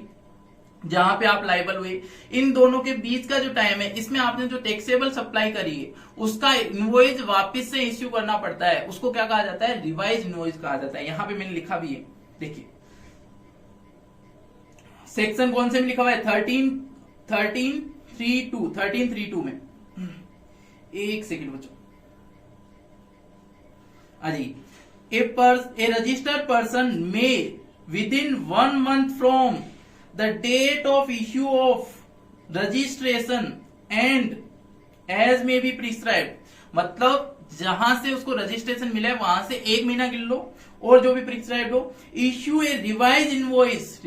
जहां पे आप लाइबल हुए, इन दोनों के बीच का जो टाइम है, इसमें आपने जो टैक्सेबल सप्लाई करी है उसका इनवॉइस वापस से इश्यू करना पड़ता है, उसको क्या कहा जाता है, रिवाइज इनवॉइस कहा जाता है। यहां पे मैंने लिखा भी है, देखिए सेक्शन कौन से में लिखा हुआ है, 1332 में। एक सेकेंड बच्चों, अजी a registered person may within 1 month फ्रॉम the date of issue of registration and as may be prescribed, मतलब जहां से उसको रजिस्ट्रेशन मिला है वहां से 1 महीना गिन लो, और जो भी प्रिस्क्राइब्ड हो, इश्यू ए रिवाइज इनवॉइस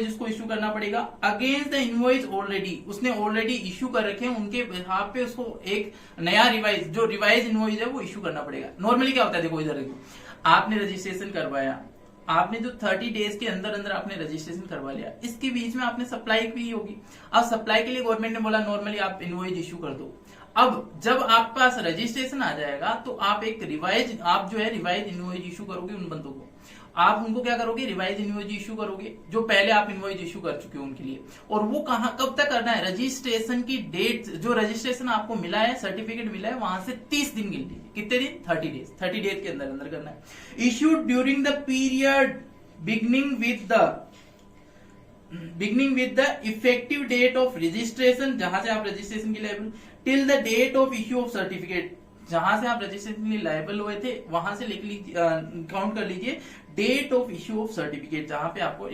उसको इश्यू करना पड़ेगा अगेंस्ट द इनवॉइस ऑलरेडी, उसने ऑलरेडी इश्यू कर रखे हैं उनके बिहाफ पे उसको एक नया रिवाइज, जो रिवाइज इनवॉइस है वो इश्यू करना पड़ेगा। नॉर्मली क्या होता है, देखो इधर देखो, आपने रजिस्ट्रेशन करवाया, आपने जो 30 डेज के अंदर अंदर आपने रजिस्ट्रेशन करवा लिया, इसके बीच में आपने सप्लाई की होगी, अब सप्लाई के लिए गवर्नमेंट ने बोला नॉर्मली आप इनवॉइस इश्यू कर दो। अब जब आपके पास रजिस्ट्रेशन आ जाएगा तो आप एक रिवाइज, आप जो है रिवाइज इनवॉइस इश्यू करोगे उन बंदों को, आप उनको क्या करोगे, रिवाइज इनवॉइस इश्यू करोगे, जो पहले आप इनवॉइस इश्यू कर चुके हो उनके लिए। और वो कहां कब तक करना है, रजिस्ट्रेशन की डेट, जो रजिस्ट्रेशन आपको मिला है, सर्टिफिकेट मिला है, वहां से 30 दिन गिन लीजिए, कितने दिन, 30 डेज के अंदर अंदर करना है। Issued during the period beginning with the effective date of registration, जहां से आप रजिस्ट्रेशन के liable, till the date of issue of certificate, जहां से आप रजिस्ट्रेशन के लिए लायबल हुए थे वहां से लिख लीजिए, काउंट कर लीजिए date of issue of certificate, जहां पे आपको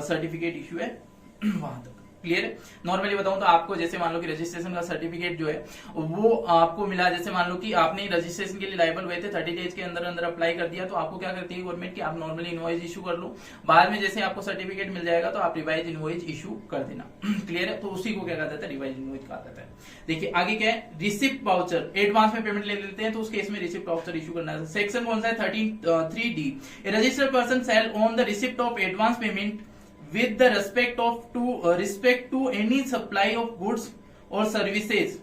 सर्टिफिकेट इश्यू है वहां तक। क्लियर है, नॉर्मली बताऊं तो आपको जैसे मान लो कि रजिस्ट्रेशन का सर्टिफिकेट जो है वो आपको मिला, जैसे मान लो कि आपने रजिस्ट्रेशन के लिए लायबल हुए थे, 30 डेज के अंदर अंदर अप्लाई कर दिया, तो आपको क्या करती है गवर्नमेंट की, आप नॉर्मली इनवॉइस इशू कर लो, बाद में जैसे आपको सर्टिफिकेट मिल जाएगा तो आप रिवाइज इनवॉइस इशू कर देना। क्लियर है, तो उसी को क्या कहा जाता है, रिवाइज इनवॉइस कहा जाता है। देखिए आगे क्या है, रिसिप्ट वाउचर, एडवांस में पेमेंट ले लेते हैं तो उस केस में रिसिप्ट वाउचर इशू करना है। सेक्शन कौन सा है, 13(3)(d), A registered person shall on the receipt of advance payment with the respect to any supply of goods or services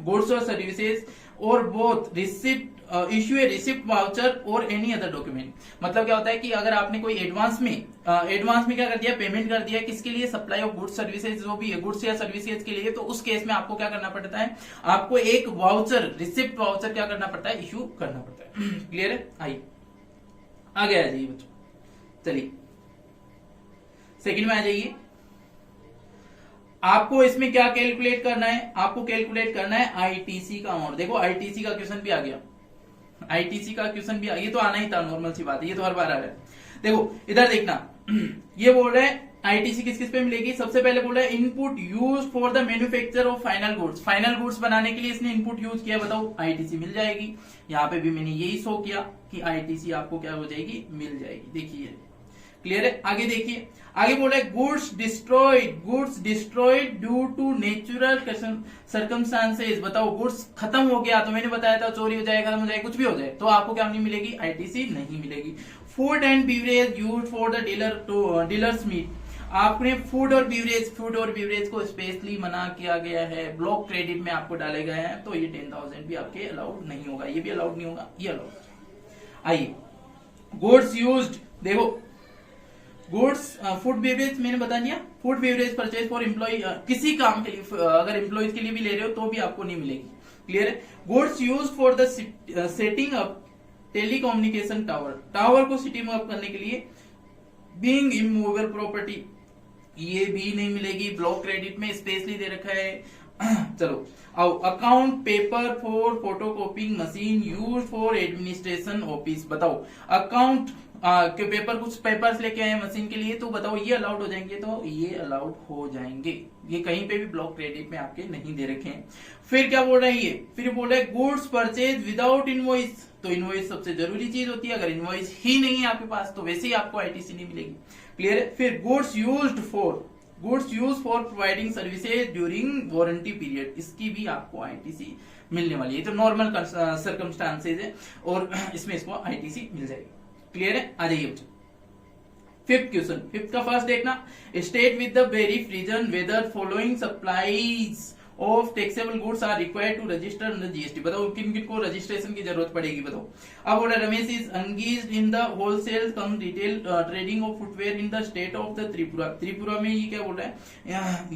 goods और सर्विसेज और बोथ रिसिप्ट इश्यू ए receipt voucher और any other document. मतलब क्या होता है कि अगर आपने कोई एडवांस में क्या कर दिया, पेमेंट कर दिया, किसके लिए, सप्लाई ऑफ गुड्स सर्विसेज, जो भी है गुड्स या सर्विसेज के लिए, तो उस केस में आपको क्या करना पड़ता है, आपको एक वाउचर, रिसिप्ट वाउचर क्या करना पड़ता है, इश्यू करना पड़ता है। क्लियर है? आइए आगे आ जाइए बच्चों, चलिए सेकंड में आ जाइए। आपको इसमें क्या कैलकुलेट करना है, आपको कैलकुलेट करना है आईटीसी का अमाउंट। देखो आईटीसी का क्वेश्चन भी आ गया, आईटीसी का क्वेश्चन भी आ, ये तो आना ही था, नॉर्मल सी बात है, ये तो हर बार आ रहा है। देखो इधर देखना, ये बोल रहे हैं आईटीसी किस किस पे मिलेगी। सबसे पहले बोल रहा है input use for the manufacture of final goods. Final goods बनाने के लिए इसने इनपुट यूज किया, बताओ आईटीसी मिल जाएगी। यहाँ पे भी मैंने यही शो किया कि आईटीसी आपको क्या हो जाएगी, मिल जाएगी। देखिए क्लियर है? आगे देखिए, आगे बोला है goods destroyed due to natural circumstances. बताओ गुड्स खत्म हो गया, तो मैंने बताया था चोरी हो जाए, खत्म हो जाए, कुछ भी हो जाए, तो आपको क्या नहीं मिलेगी, आईटीसी नहीं मिलेगी। Food and beverage use for the dealers meet. आपने फूड और बीवरेज को स्पेशली मना किया गया है, ब्लॉक क्रेडिट में आपको डाले गए हैं, तो ये 10,000 भी आपके अलाउड नहीं होगा, ये भी अलाउड नहीं होगा, ये अलाउड। आइए गुड्स यूज्ड, देखो गुड्स फूड बेवरेज मैंने बता दिया, food beverage purchase for employ, किसी काम के लिए, अगर एम्प्लॉयज के लिए भी ले रहे हो तो भी आपको नहीं मिलेगी। क्लियर है? Goods use for the setting up telecommunication tower को सेटिंग अप करने के लिए, बीइंग इमूवेबल प्रॉपर्टी, ये भी नहीं मिलेगी, ब्लॉक क्रेडिट में स्पेशली दे रखा है। चलो आओ, account paper for photocopying machine use for administration office. बताओ अकाउंट के पेपर, कुछ पेपर्स लेके आए मशीन के लिए, तो बताओ ये अलाउड हो जाएंगे, तो ये अलाउड हो जाएंगे, ये कहीं पे भी ब्लॉक क्रेडिट में आपके नहीं दे रखे हैं। फिर क्या बोल रहा है ये, फिर बोल रहा है गुड्स परचेज विदाउट इनवॉइस। तो इनवॉइस सबसे जरूरी चीज होती है, अगर इनवॉइस ही नहीं है आपके पास तो वैसे ही आपको आईटीसी नहीं मिलेगी। क्लियर है? फिर goods use for providing services during warranty period, इसकी भी आपको आईटीसी मिलने वाली है। तो नॉर्मल सर्कमस्टांसेज है और इसमें इसको आईटीसी मिल जाएगी। क्लियर है? आ जाइए बच्चों फिफ्थ क्वेश्चन। फिफ्थ का फर्स्ट देखना, state with the brief reason whether following supplies of taxable goods are required to register under GST. बताओ किन किन को रजिस्ट्रेशन की जरूरत पड़ेगी, बताओ। अब बोला Ramesh is engaged in the wholesale come retail trading of footwear in the state of the Tripura. Tripura में ये क्या बोल रहा है,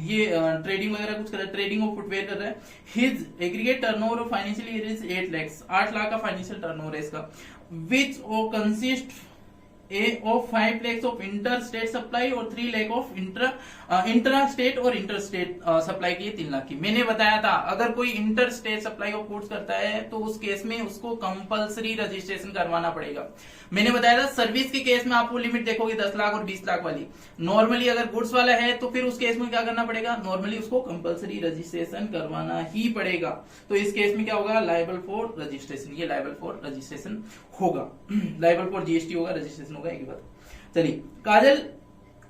ये ट्रेडिंग वगैरह कुछ कर रहा है, ट्रेडिंग ऑफ फुटवेयर कर रहा है। His aggregate turnover of financial year is 8 lakh, 8 lakh का फाइनेंशियल टर्नओवर है इसका, which consist of 5 lakhs of interstate supply और 3 lakh of इंट्रास्टेट और इंटरस्टेट सप्लाई की 3 लाख की। मैंने बताया था अगर कोई इंटरस्टेट सप्लाई ऑफ गुड्स करता है तो उस केस में उसको कंपलसरी रजिस्ट्रेशन करवाना पड़ेगा। मैंने बताया था सर्विस के केस में आपको लिमिट देखोगे 10 लाख और 20 लाख वाली। नॉर्मली अगर गुड्स वाला है तो फिर उस केस में क्या करना पड़ेगा, नॉर्मली उसको कंपलसरी रजिस्ट्रेशन करवाना ही पड़ेगा। तो इस केस में क्या होगा, लायबल फॉर रजिस्ट्रेशन, ये लायबल फॉर रजिस्ट्रेशन होगा, लायबल फॉर जीएसटी होगा, रजिस्ट्रेशन होगा, एक बात। चलिए, Kajal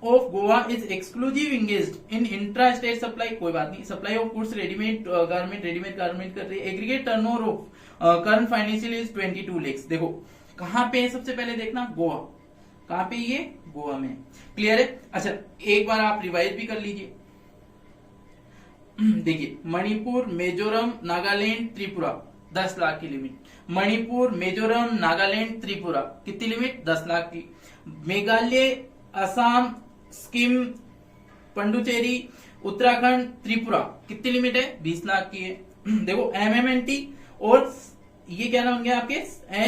of Goa is exclusive engaged in intra state supply, कोई बात नहीं, supply of goods readymade garment कर रही है। Aggregate turnover of current financial is 22 lakhs। देखो कहां पे है, सबसे पहले देखना गोवा, कहां पे ये, गोवा में। क्लियर है? अच्छा एक बार आप रिवाइज भी कर लीजिए। देखिए मणिपुर, मिजोरम, नागालैंड, त्रिपुरा 10 लाख की लिमिट। मणिपुर, मिजोरम, नागालैंड, त्रिपुरा कितनी लिमिट, 10 लाख की। मेघालय, असम, सिक्किम, पुडुचेरी, उत्तराखंड, त्रिपुरा कितनी लिमिट है, 20 लाख की है। देखो MMNT और ये क्या नाम गया आपके,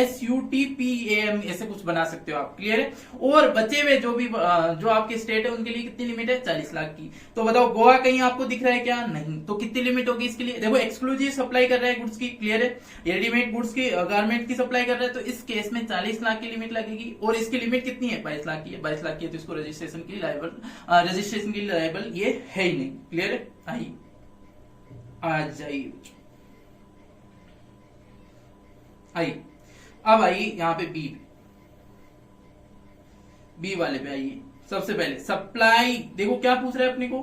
SUTPAM, ऐसे कुछ बना सकते हो आप। क्लियर है? और बचे हुए जो भी जो आपके स्टेट है उनके लिए कितनी लिमिट है, 40 लाख की। तो बताओ गोवा कहीं आपको दिख रहा है क्या, नहीं, तो कितनी लिमिट होगी इसके लिए। देखो एक्सक्लूसिव सप्लाई कर रहा है गुड्स की, क्लियर है, रेडीमेड गुड्स की, गारमेंट की सप्लाई कर रहा है, तो इस केस में 40 लाख की लिमिट लगेगी। और इसकी लिमिट कितनी है, 22 लाख की है। 22 लाख की है तो इसको रजिस्ट्रेशन के लिए लायबल ये है ही नहीं। क्लियर है? आइए आ जाइए, आइए अब आइए यहाँ पे बी वाले पे आइए। सबसे पहले सप्लाई, देखो क्या पूछ रहा है अपने को,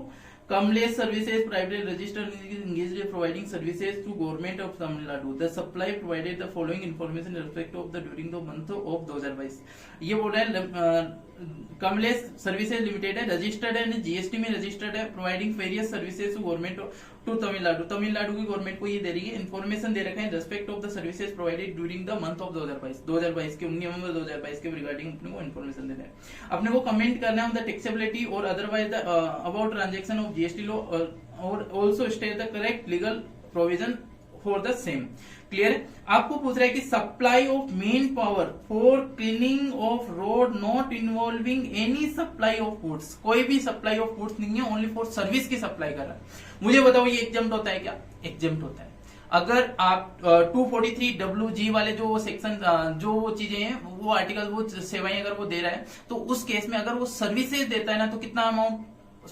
Kamlesh services private registered engaged providing services to government of Tamil Nadu. The supply provided the following information in respect of the during the month of 2022। ये बोल रहा है कमलेश सर्विसेज लिमिटेड है, रजिस्टर्ड है, जीएसटी में रजिस्टर्ड है, providing various services to government to Tamil Nadu. Tamil Nadu की government को ये दे रही है, इन्फॉर्मेशन दे रखा है respect of the services provided during the month of 2022 के नवंबर 2022 के रिगार्डिंग अपने को इन्फॉर्मेशन देना है। अपने को कमेंट करना है ऑन द टैक्सेबिलिटी और otherwise about transaction of GST law और also state the correct legal provision for the same. Clear है? आपको पूछ रहा है कि supply of manpower for cleaning of road not involving any supply of goods, कोई भी सप्लाई ऑफ गुड्स नहीं है, ओनली फॉर सर्विस की सप्लाई कर रहा है। मुझे बताओ ये एग्जम्प्ट होता है क्या? एग्जम्प्ट होता है। अगर आप 243WG वाले जो सेक्शन जो वो चीजें हैं वो आर्टिकल वो सेवाएं अगर वो दे रहा है तो उस केस में अगर वो सर्विसेज देता है ना तो कितना अमाउंट,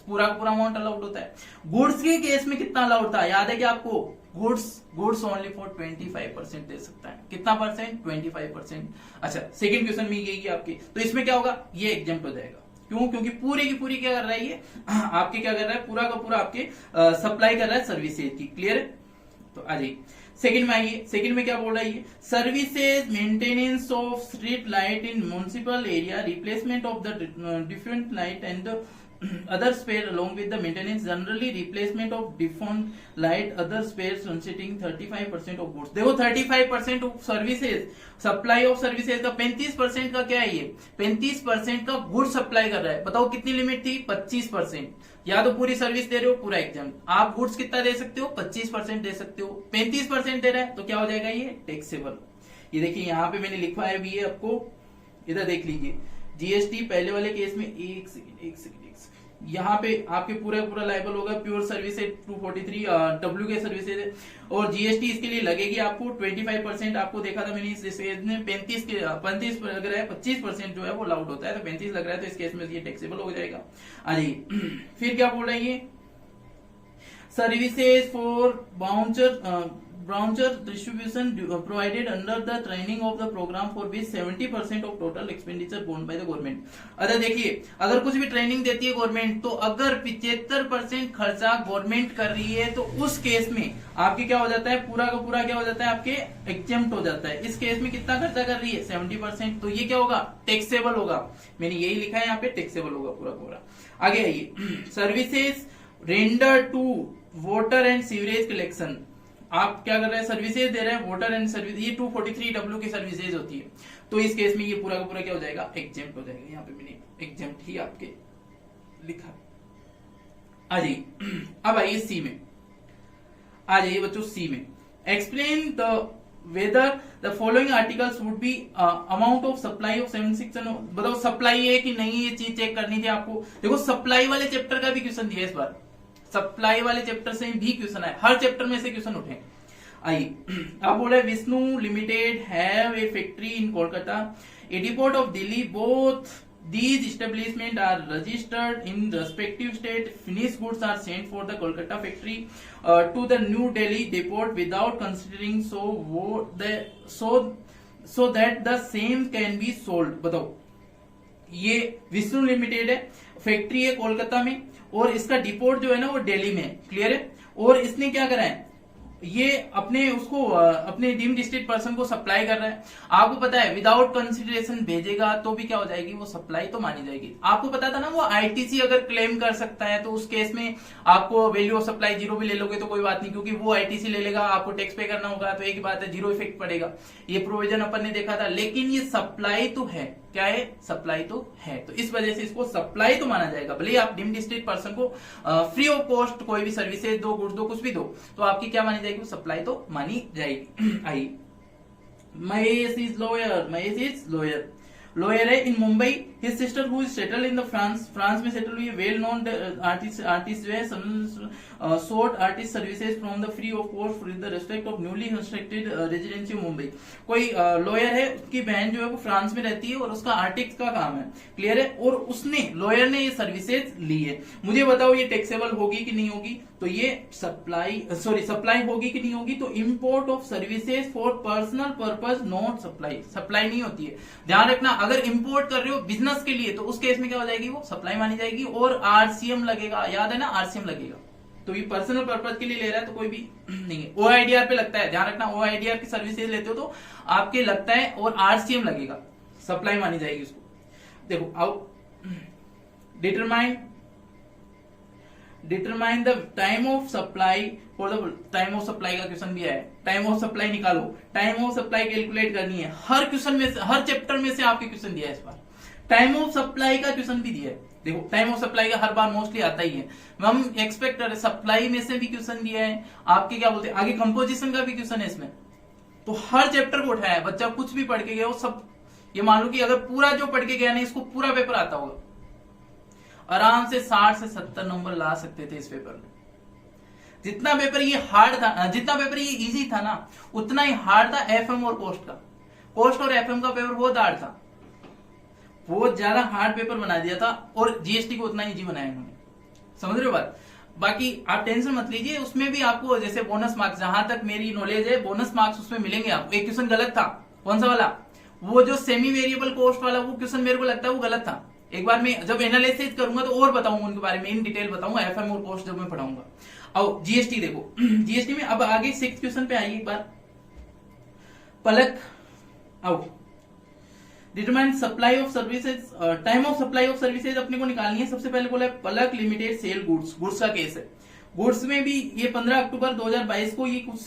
पूरा का पूरा अमाउंट अलाउड होता है। गुड्स के केस में कितना अलाउड था याद है क्या आपको? गुड्स ओनली फॉर 25% दे सकता है। कितना परसेंट? 25%। अच्छा सेकंड क्वेश्चन में यही आपकी, तो इसमें क्या होगा? ये एग्जम्प्ट हो जाएगा। क्यों? क्योंकि पूरी की पूरी क्या कर रहा है ये आपके क्या कर रहा है? पूरा का पूरा आपके सप्लाई कर रहा है सर्विसेज की। क्लियर है? तो आ जाइए सेकंड में आइए। सेकंड में क्या बोल रहा है ये? Services maintenance of street light in municipal area, replacement of the different light and other spare along with the maintenance, generally replacement of defunct light, other spares constituting 35% of goods। देखो 35% of services, supply of services का 35% का क्या है ये? 35% का good supply कर रहा है। बताओ कितनी लिमिट थी? 25%। या तो पूरी सर्विस दे रहे हो पूरा एग्जाम, आप गुड्स कितना दे सकते हो? 25% दे सकते हो। 35% दे रहा है तो क्या हो जाएगा ये? टैक्सेबल। ये देखिए यहाँ पे मैंने लिखवा है भी, आपको इधर देख लीजिए। जीएसटी पहले वाले केस में एक सेकंड यहाँ पे आपके पूरा लाइबल होगा प्योर सर्विसेज 243 के सर्विसेज, और जीएसटी इसके लिए लगेगी आपको 25%। आपको देखा था मैंने इस केस में 35 लग रहा है, 25% जो है वो अलाउड होता है, तो 35 लग रहा है तो इस केस में ये टैक्सेबल हो जाएगा। अरे फिर क्या बोल रहे हैं ये? Services for Voucher distribution provided under the training of the program for which 70% of total expenditure borne by the government। अगर देखिए अगर कुछ भी ट्रेनिंग देती है गवर्नमेंट तो अगर 75% खर्चा गवर्नमेंट कर रही है तो उस केस में आपके क्या हो जाता है? पूरा का पूरा क्या हो जाता है? आपके एग्जेम्प्ट हो जाता है। इस केस में कितना खर्चा कर रही है? 70%। तो ये क्या होगा? टैक्सेबल होगा। मैंने यही लिखा है यहाँ पे, टैक्सेबल होगा पूरा पूरा। आगे आइए, services render to water and sewerage collection. आप क्या कर रहे हैं? सर्विसेज दे रहे हैं वाटर एंड सर्विस, ये 243W की सर्विसेज होती है, तो इस केस में ये पूरा का पूरा क्या हो जाएगा? एग्जेम्प्ट हो जाएगा। यहाँ पे मैंने एग्जेम्प्ट ही आपके लिखा। आ जाइए अब आइए सी में। आ जाइए बच्चों सी में। Explain the whether the following articles would be amount of supply of 76। बताओ सप्लाई है कि नहीं, ये चीज चेक करनी थी आपको। देखो सप्लाई वाले चैप्टर का भी क्वेश्चन दिया इस बार, सप्लाई वाले चैप्टर से भी क्वेश्चन है, हर चैप्टर में से क्वेश्चन उठे। आइए अब बोला Vishnu limited have a factory in Kolkata, A depot of Delhi, both these establishment are registered in respective state, finished goods are sent for the Kolkata factory to the New Delhi depot without considering so that the same can be sold। बताओ ये Vishnu limited है, factory है कोलकाता में और इसका depot जो है ना वो दिल्ली में। क्लियर है? और इसने क्या करा है? ये अपने उसको अपने डीम्ड डिस्ट्रिक्ट पर्सन को सप्लाई कर रहा है। आपको पता है विदाउट कंसिडरेशन भेजेगा तो भी क्या हो जाएगी? वो सप्लाई तो मानी जाएगी। आपको पता था ना वो आईटीसी अगर क्लेम कर सकता है तो उस केस में आपको वैल्यू ऑफ सप्लाई जीरो भी ले लोगे तो कोई बात नहीं, क्योंकि वो आईटीसी ले लेगा, आपको टैक्स पे करना होगा, तो एक ही बात है जीरो इफेक्ट पड़ेगा। ये प्रोविजन अपन ने देखा था। लेकिन ये सप्लाई तो है, क्या है? सप्लाई तो है, तो इस वजह से इसको सप्लाई तो माना जाएगा। भले आप डीम्ड डिस्ट्रिक्ट पर्सन को फ्री ऑफ कॉस्ट कोई भी सर्विसेज दो, गुड्स दो, कुछ भी दो, तो आपकी क्या मानी जाएगी? सप्लाई तो मानी जाएगी। I Mahesh is lawyer, Mahesh is lawyer है in Mumbai. His sister who is settle in the France में सेटल हुई है। वेल नोन आर्टिस्ट जो है sought artist services from the free of cost with the respect of newly constructed residency Mumbai. कोई lawyer है, उसकी बहन जो है वो फ्रांस में रहती है और उसका आर्टिस्ट का काम है। क्लियर है? और उसने लॉयर ने ये सर्विसेज ली है। मुझे बताओ ये टैक्सेबल होगी कि नहीं होगी? तो ये सप्लाई होगी कि नहीं होगी? तो import of services for personal purpose not supply, supply नहीं होती है। ध्यान रखना, अगर इंपोर्ट कर रहे हो बिजनेस के लिए तो उस केस में क्या हो जाएगी? वो सप्लाई मानी जाएगी और आरसीएम लगेगा। याद है ना, आरसीएम लगेगा। तो ये पर्सनल पर्पज के लिए ले रहा है तो कोई भी नहीं है। ओआईडीआर पे लगता है, ध्यान रखना, ओआईडीआर की सर्विसेज लेते हो तो आपके लगता है और आरसीएम लगेगा, सप्लाई मानी जाएगी उसको। देखो अब determine the time of supply for the time of supply का क्वेश्चन भी है। टाइम ऑफ सप्लाई निकालो, टाइम ऑफ सप्लाई कैलकुलेट करनी है। हर क्वेश्चन में से, हर चैप्टर में से आपके क्वेश्चन दिया है इस बार। टाइम ऑफ सप्लाई का क्वेश्चन भी दिया है। देखो टाइम ऑफ सप्लाई का हर बार मोस्टली आता ही है, हम एक्सपेक्ट कर रहे सप्लाई में से भी क्वेश्चन दिया है आपके, क्या बोलते हैं आगे कंपोजिशन का भी क्वेश्चन है इसमें। तो हर चैप्टर को उठाया है, बच्चा कुछ भी पढ़ के गया वो सब, ये मान लो कि अगर पूरा जो पढ़ के गया नहीं, इसको पूरा पेपर आता होगा, आराम से 60 से 70 नंबर ला सकते थे इस पेपर में। जितना पेपर ये हार्ड था, जितना पेपर ये इजी था ना, उतना ही हार्ड था एफएम और कोस्ट का। कोस्ट और एफएम का पेपर बहुत हार्ड था, बहुत ज्यादा हार्ड पेपर बना दिया था, और जीएसटी को उतना इजी बनाया इन्होंने। समझ रहे हो बात? बाकी आप टेंशन मत लीजिए, उसमें भी आपको जैसे बोनस मार्क्स, जहां तक मेरी नॉलेज है बोनस मार्क्स उसमें मिलेंगे आपको। एक क्वेश्चन गलत था, कौन सा वाला? वो जो सेमी वेरिएबल कॉस्ट वाला, वो क्वेश्चन मेरे को लगता है वो गलत था। एक बार मैं जब एनालिसिस करूंगा तो और बताऊंगा उनके बारे में, इन डिटेल बताऊंगा एफएम और कॉस्ट जब मैं पढ़ाऊंगा। अब जीएसटी देखो, जीएसटी में अब आगे 6th क्वेश्चन पे आइए एक बार। Palak out, determine supply of services, time of supply of services अपने को निकालनी है। सबसे पहले बोला है Palak limited sell goods, goods का केस है। गुड्स में भी ये 15 अक्टूबर 2022 को ये कुछ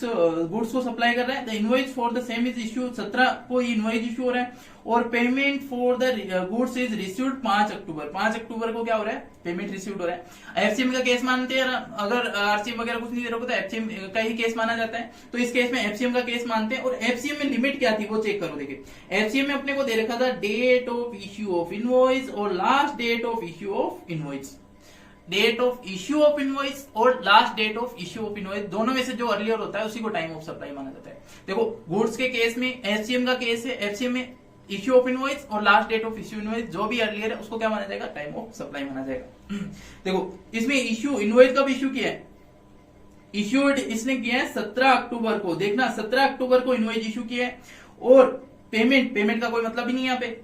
गुड्स को सप्लाई कर रहा है। The invoice for the same is issue, 17 को ये इनवॉइस इश्यू हो रहा है, और payment for the goods is received 5 अक्टूबर। 5 अक्टूबर को क्या हो रहा है? पेमेंट रिसीव्ड हो रहा है। एफसीएम का केस मानते हैं, अगर आरसीएम वगैरह कुछ नहीं दे रहा तो एफसीएम का ही केस माना जाता है। तो इस केस में एफसीएम का केस मानते हैं, और एफसीएम में लिमिट क्या थी वो चेक करो। देखिए एफसीएम में अपने को दे रखा था date of issue of invoice और last date of issue of invoice. Date of issue of invoice और last date of issue of invoice, दोनों में से जो अर्लियर होता है उसी को टाइम ऑफ सप्लाई माना जाता है। देखो गुड्स के केस में एफसीएम का केस है, एफसीएम में इश्यू ऑफ इनवॉइस और last date of issue invoice, जो भी अर्लियर है उसको क्या माना जाएगा? टाइम ऑफ सप्लाई माना जाएगा। देखो इसमें इश्यू इनवॉइस कब इश्यू किया है? इश्यूड इसने किया है 17 अक्टूबर को। देखना 17 अक्टूबर को इनवॉइस इश्यू किया है, और पेमेंट का कोई मतलब ही नहीं यहाँ पे।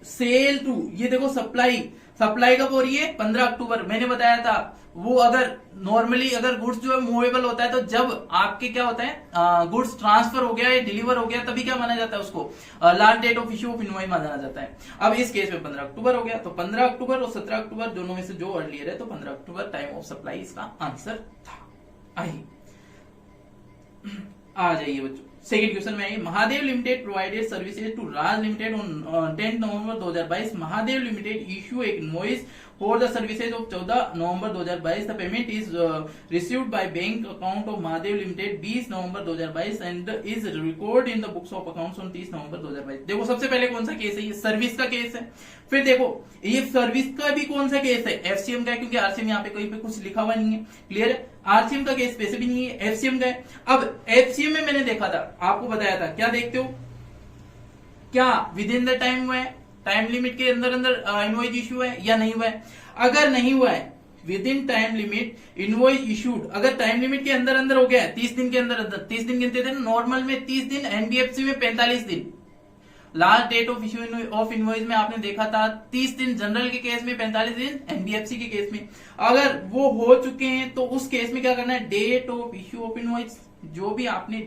सेल टू, ये देखो सप्लाई कब हो रही है? 15 अक्टूबर। मैंने बताया था वो अगर नॉर्मली अगर गुड्स जो है मूवेबल होता है, तो जब आपके क्या होता है गुड्स ट्रांसफर हो गया या डिलीवर हो गया तभी क्या माना जाता है उसको? Last date of issue of invoice माना जाता है। अब इस केस में 15 अक्टूबर हो गया, तो 15 अक्टूबर और 17 अक्टूबर दोनों में से जो अर्लियर है, तो 15 अक्टूबर टाइम ऑफ सप्लाई इसका आंसर था। आइए आ जाइए बच्चों, सेकंड क्वेश्चन में आइए। Mahadev limited provided services to Raj limited on 10 November 2022। Mahadev limited issue एक invoice for the services of 14 November 2022। The payment is received by bank account of Mahadev limited 20 November 2022 and is record in the books of accounts on 30 November 2022। देखो सबसे पहले कौन सा case है? ये service का case है। फिर देखो ये सर्विस का भी कौन सा केस है? एफसीएम का है, क्योंकि आरसीएम यहाँ पे कहीं पे कुछ लिखा हुआ नहीं है। क्लियर है? आरसीएम का केस वैसे भी नहीं है, एफसीएम का है। अब एफसीएम में मैंने देखा था, आपको बताया था, क्या देखते हो? क्या विद इन द टाइम हुआ है? टाइम लिमिट के अंदर इनवॉइस इश्यू है या नहीं हुआ है? अगर नहीं हुआ है with in time limit invoice issued, अगर टाइम लिमिट के अंदर हो गया है 30 दिन के अंदर, 30 दिन गिनते थे नॉर्मल में 30 दिन, एनबीएफसी में 45 दिन। Last date of issue of invoice में आपने देखा था 30 दिन, जनरल के केस में 45 दिन, एनबीएफसी के केस में। अगर वो हो चुके हैं तो उस केस में क्या करना है? Date of issue of invoice, जो भी आपने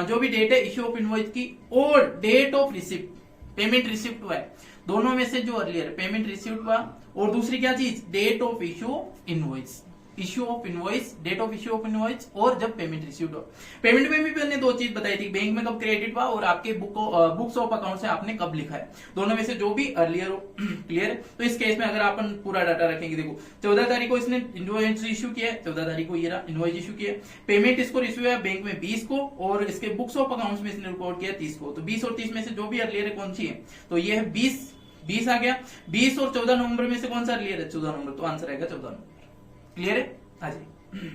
जो भी डेट है इश्यू ऑफ इनवॉइस की, और date of receipt, payment receipt हुआ है, दोनों में से जो अर्लियर पेमेंट रिसिप्ट हुआ, और दूसरी क्या चीज? Date of issue invoice, issue of invoice, date of issue of invoice, और जब पेमेंट रिसीव्ड हो। पेमेंट में भी मैंने दो चीज बताई थी, बैंक में कब क्रेडिट हुआ और आपके बुक्स ऑफ अकाउंट से आपने कब लिखा है, दोनों में से जो भी अर्लियर हो। क्लियर है? तो इस केस में अगर अपन पूरा डाटा रखेंगे, देखो 14 तारीख को इसने इनवॉइस इश्यू किया है, 14 तारीख को ये इनवॉइस इश्यू किया, पेमेंट इसको रिसीव है बैंक में 20 को, और इसके बुक्स ऑफ अकाउंट में इसने रिकॉर्ड किया 30 को। तो 20 और 30 में से जो भी अर्लियर है कौन सी है? तो ये है 20 आ गया। 20 और 14 नवंबर में से कौन सा अर्लियर है? 14 नवंबर, तो आंसर आएगा 14 नवंबर। क्लियर है? आ जाइए